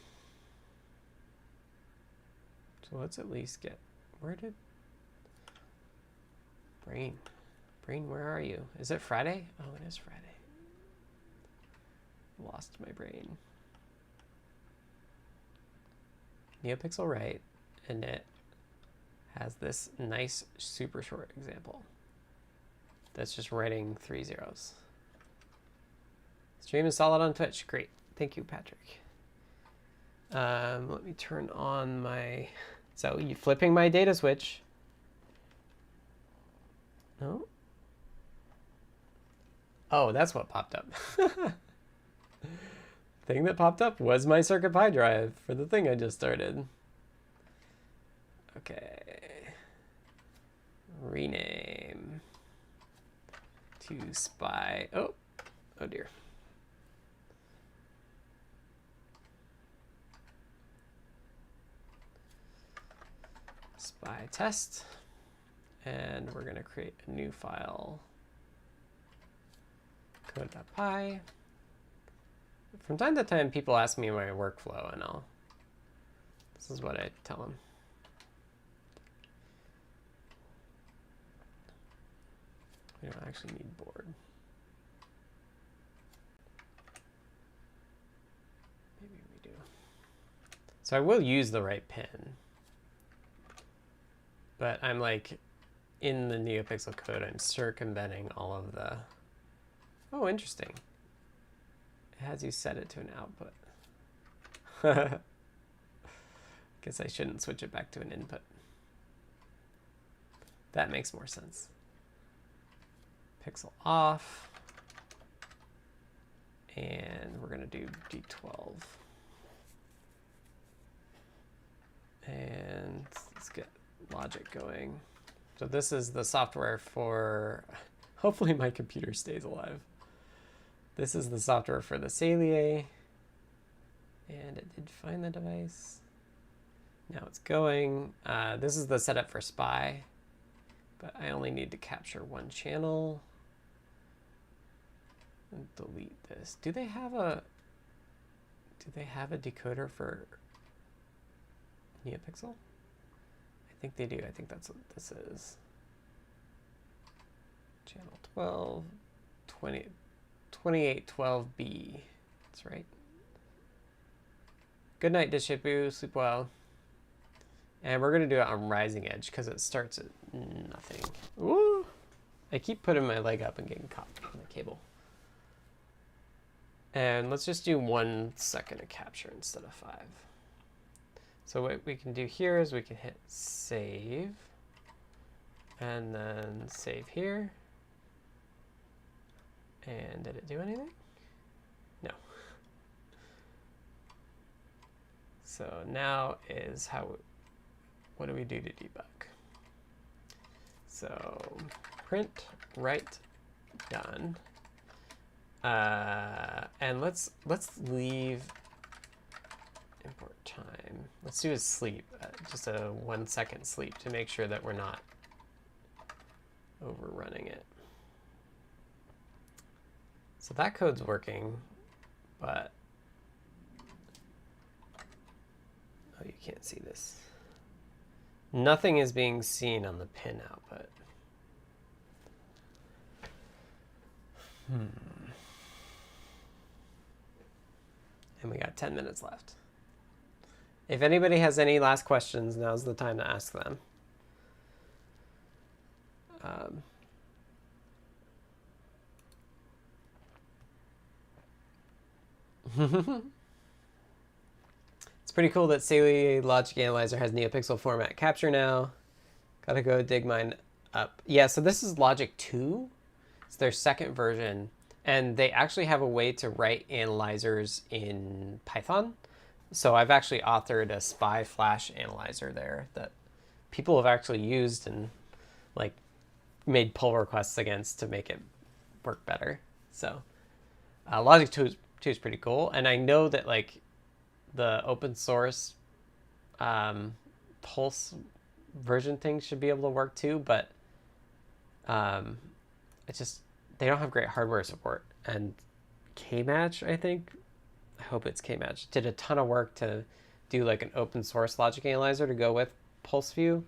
So let's at least get, where did Brain, where are you? Is it Friday? Oh, it is Friday. Lost my brain. NeoPixel write, and it has this nice super short example that's just writing 3 zeros. Stream is solid on Twitch. Great. Thank you, Patrick. Let me turn on my... So you flipping my data switch. No? Oh, that's what popped up. Thing that popped up was my CircuitPy drive for the thing I just started. Okay. Rename to spy. Oh dear. Spy test. And we're going to create a new file. Code.py. From time to time, people ask me my workflow, and this is what I tell them. We don't actually need board. Maybe we do. So I will use the right pin, but I'm like, in the NeoPixel code, I'm circumventing all of the... Oh, interesting. It has you set it to an output. Guess I shouldn't switch it back to an input. That makes more sense. Pixel off. And we're going to do D12. And let's get logic going. So this is the software for... Hopefully my computer stays alive. This is the software for the Salea, and it did find the device. Now it's going. This is the setup for spy, but I only need to capture one channel. And delete this. Do they have a decoder for NeoPixel? I think they do. I think that's what this is. Channel 12, 2812B. That's right. Good night, Dishipu. Sleep well. And we're going to do it on rising edge because it starts at nothing. Ooh! I keep putting my leg up and getting caught on the cable. And let's just do 1 second of capture instead of 5. So what we can do here is we can hit save. And then save here. And did it do anything? No. So now is what do we do to debug? So print write done. And let's leave import time. Let's do a sleep, just a 1 second sleep to make sure that we're not overrunning it. So that code's working, but oh, you can't see this. Nothing is being seen on the pin output. And we got 10 minutes left. If anybody has any last questions, now's the time to ask them. It's pretty cool that Salea Logic Analyzer has NeoPixel format capture now. Gotta go dig mine up. Yeah, so this is Logic 2. It's their second version. And they actually have a way to write analyzers in Python. So I've actually authored a spy flash analyzer there that people have actually used and like made pull requests against to make it work better. So Logic 2 is pretty cool. And I know that like the open source Pulse version thing should be able to work too, but it's just, they don't have great hardware support. And Kmatch, I think, I hope it's Kmatch, did a ton of work to do like an open source logic analyzer to go with PulseView.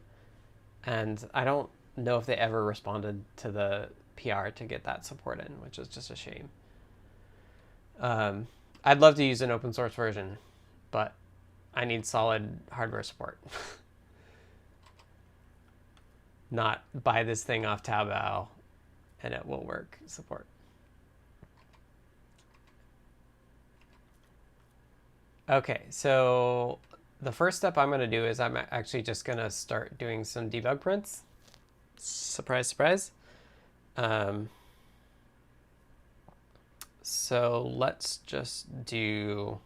And I don't know if they ever responded to the PR to get that support in, which is just a shame. I'd love to use an open source version, but I need solid hardware support. Not buy this thing off Taobao and it will work support. Okay, so the first step I'm going to do is I'm actually just going to start doing some debug prints. Surprise, surprise. So let's just do...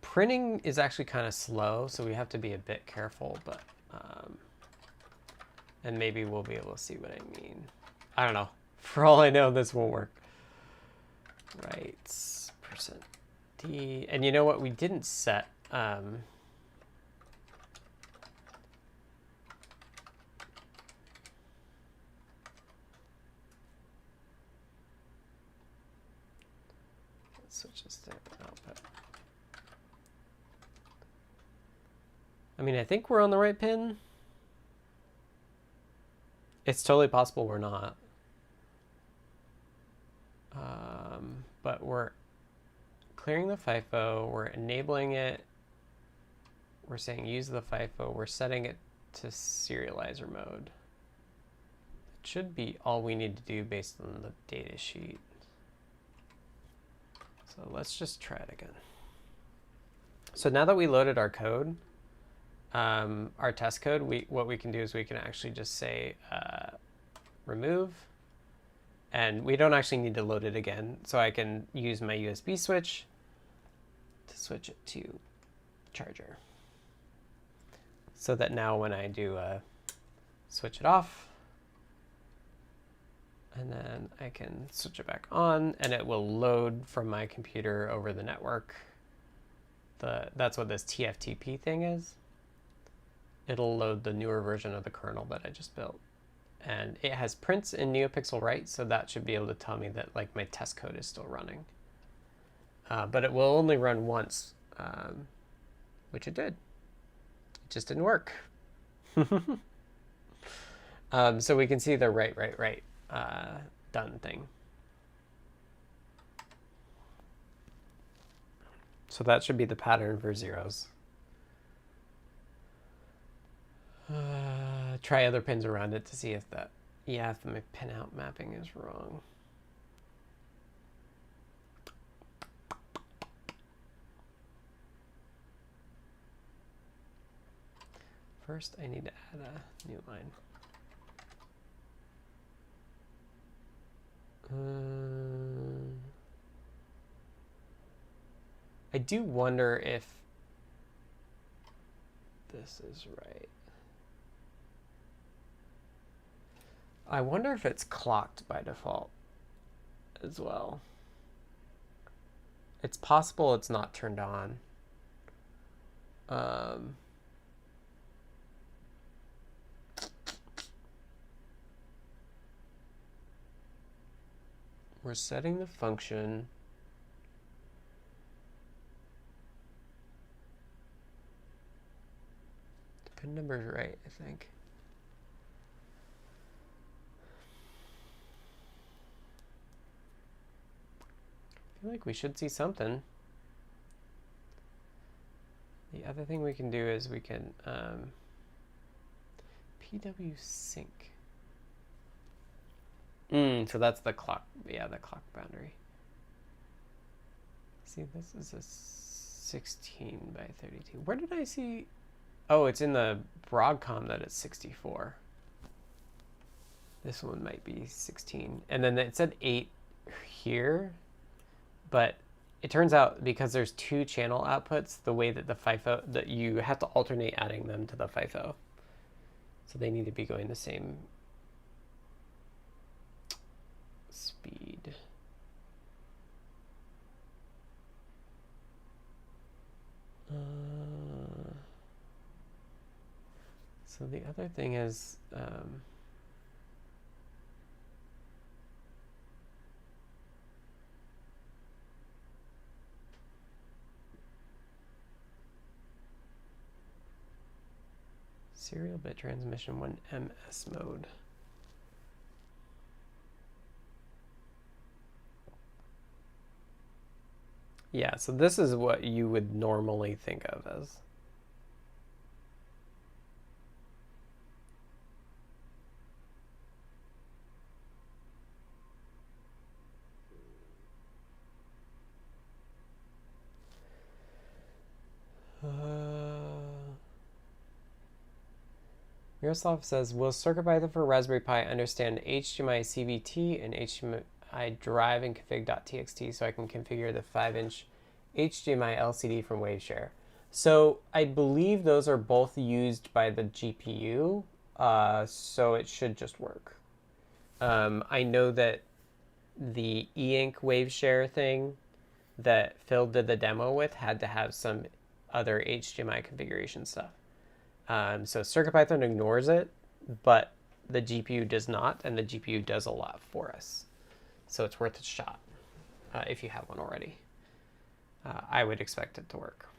Printing is actually kind of slow, so we have to be a bit careful, but... and maybe we'll be able to see what I mean. I don't know. For all I know, this won't work. Right, %d. And you know what? We didn't set... switch this to output. I mean, I think we're on the right pin. It's totally possible we're not. But we're clearing the FIFO, we're enabling it, we're saying use the FIFO, we're setting it to serializer mode. It should be all we need to do based on the data sheet. So let's just try it again. So now that we loaded our code, our test code, what we can do is we can actually just say remove, and we don't actually need to load it again. So I can use my USB switch to switch it to charger. So that now when I do switch it off, and then I can switch it back on, and it will load from my computer over the network. That's what this TFTP thing is. It'll load the newer version of the kernel that I just built. And it has prints in NeoPixel write, so that should be able to tell me that like my test code is still running. But it will only run once, which it did. It just didn't work. So we can see the write done thing. So that should be the pattern for zeros. Try other pins around it to see if that, yeah, if my pin out mapping is wrong. First, I need to add a new line. I do wonder if this is right. I wonder if it's clocked by default as well. It's possible it's not turned on. We're setting the function. The pin number is right, I think. I feel like we should see something. The other thing we can do is we can PW sync. So that's the clock, yeah, the clock boundary. See, this is a 16 by 32. Where did I see? Oh, it's in the broadcom that it's 64. This one might be 16. And then it said 8 here. But it turns out because there's 2 channel outputs, the way that the FIFO, that you have to alternate adding them to the FIFO. So they need to be going the same speed. So the other thing is, serial bit transmission when MS mode. Yeah, so this is what you would normally think of as. Miroslav says, will CircuitPython for Raspberry Pi understand HDMI CVT and HDMI drive in config.txt so I can configure the 5-inch HDMI LCD from Waveshare? So I believe those are both used by the GPU, so it should just work. I know that the e-ink Waveshare thing that Phil did the demo with had to have some other HDMI configuration stuff. So CircuitPython ignores it, but the GPU does not, and the GPU does a lot for us. So it's worth a shot if you have one already. I would expect it to work.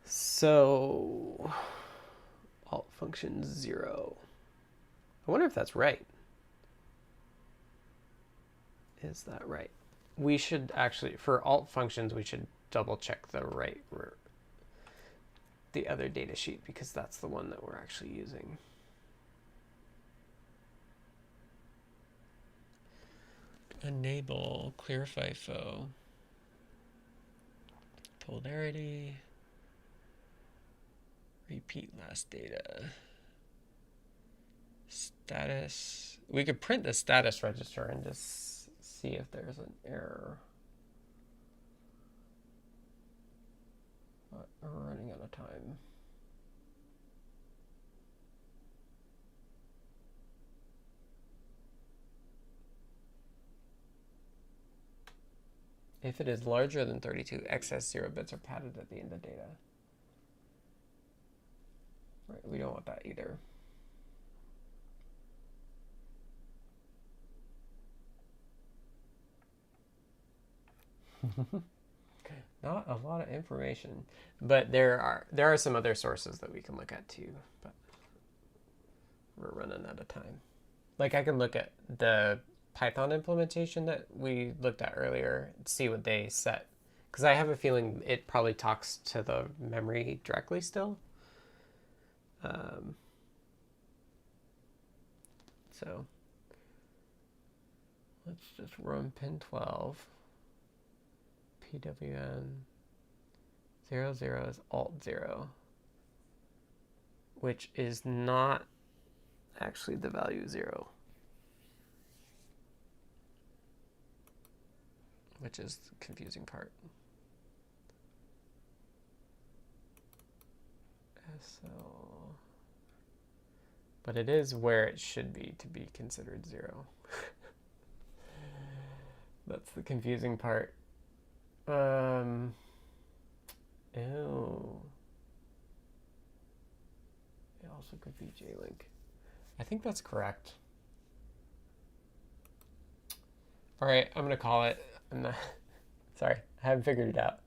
So alt function 0. I wonder if that's right. Is that right? We should actually, for alt functions, we should double check the other data sheet because that's the one that we're actually using. Enable clear FIFO. Polarity. Repeat last data. Status. We could print the status register and just see if there's an error. But we're running out of time. If it is larger than 32, excess 0 bits are padded at the end of data. Right, we don't want that either. Not a lot of information, but there are some other sources that we can look at too, but we're running out of time. Like I can look at the Python implementation that we looked at earlier and see what they set, because I have a feeling it probably talks to the memory directly still. So let's just run pin 12. PWM 00 is alt 0, which is not actually the value 0, which is the confusing part. SL, but it is where it should be to be considered 0. That's the confusing part. Ew. It also could be J-Link. I think that's correct. All right, I'm gonna call it. I'm not, sorry, I haven't figured it out.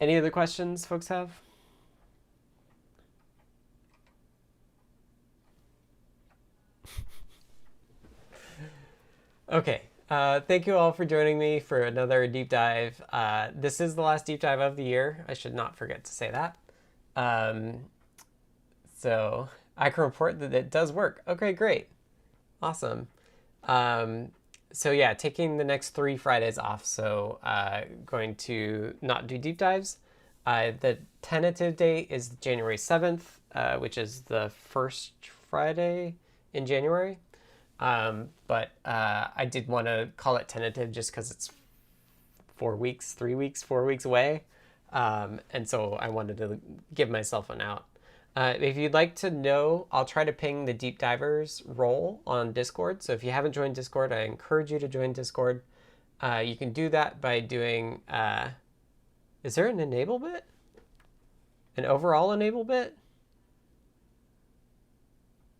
Any other questions folks have? Okay. Thank you all for joining me for another deep dive. This is the last deep dive of the year. I should not forget to say that. So I can report that it does work. Okay, great. Awesome. So yeah, taking the next 3 Fridays off. So going to not do deep dives. The tentative date is January 7th, which is the first Friday in January. But I did want to call it tentative just because it's 4 weeks, 3 weeks, 4 weeks away. And so I wanted to give myself an out. If you'd like to know, I'll try to ping the deep divers role on Discord. So if you haven't joined Discord, I encourage you to join Discord. You can do that by doing, is there an enable bit? An overall enable bit?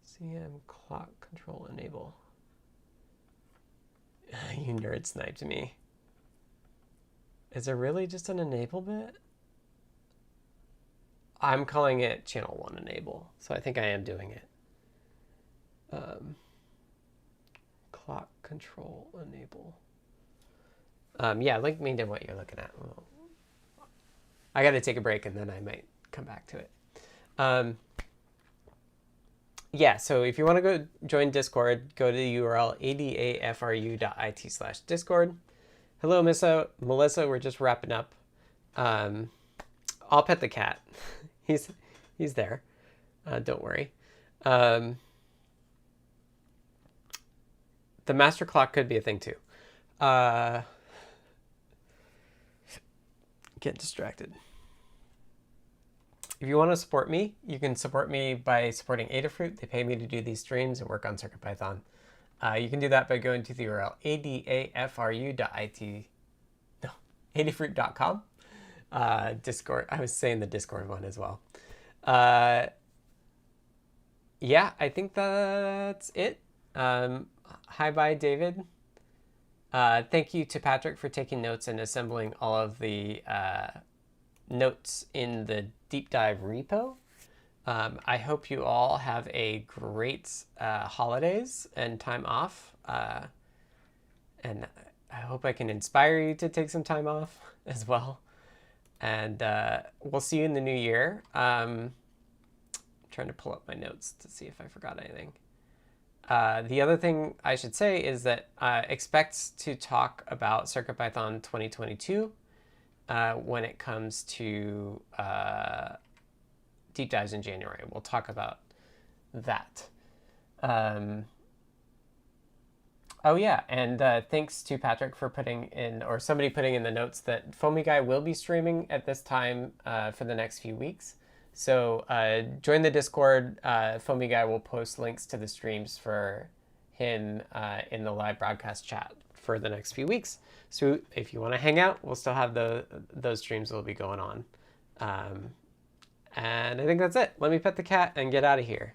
CM clock control enable. You nerd sniped me. Is there really just an enable bit? I'm calling it channel 1 enable, so I think I am doing it. Clock control enable. Yeah, link me to what you're looking at. Well, I got to take a break and then I might come back to it. Yeah, so if you want to go join Discord, go to the URL adafru.it/discord. Hello, Melissa. We're just wrapping up. I'll pet the cat. He's there. Don't worry. The master clock could be a thing too. Get distracted. If you want to support me, you can support me by supporting Adafruit. They pay me to do these streams and work on CircuitPython. You can do that by going to the URL adafru.com. Discord. I was saying the Discord one as well. Yeah, I think that's it. Hi, bye, David. Thank you to Patrick for taking notes and assembling all of the notes in the deep dive repo. I hope you all have a great holidays and time off. And I hope I can inspire you to take some time off as well. And we'll see you in the new year. I'm trying to pull up my notes to see if I forgot anything. The other thing I should say is that expect to talk about CircuitPython 2022 when it comes to deep dives in January. We'll talk about that. Oh yeah, and thanks to Patrick for putting in, or somebody putting in the notes that Foamy Guy will be streaming at this time for the next few weeks. So join the Discord. Foamy Guy will post links to the streams for him in the live broadcast chat for the next few weeks. So if you want to hang out, we'll still have those streams will be going on. And I think that's it. Let me pet the cat and get out of here.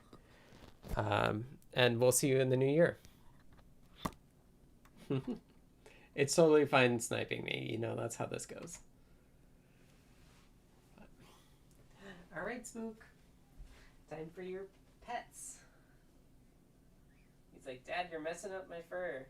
And we'll see you in the new year. It's totally fine sniping me. You know, that's how this goes. All right, Smook. Time for your pets. He's like, Dad, you're messing up my fur.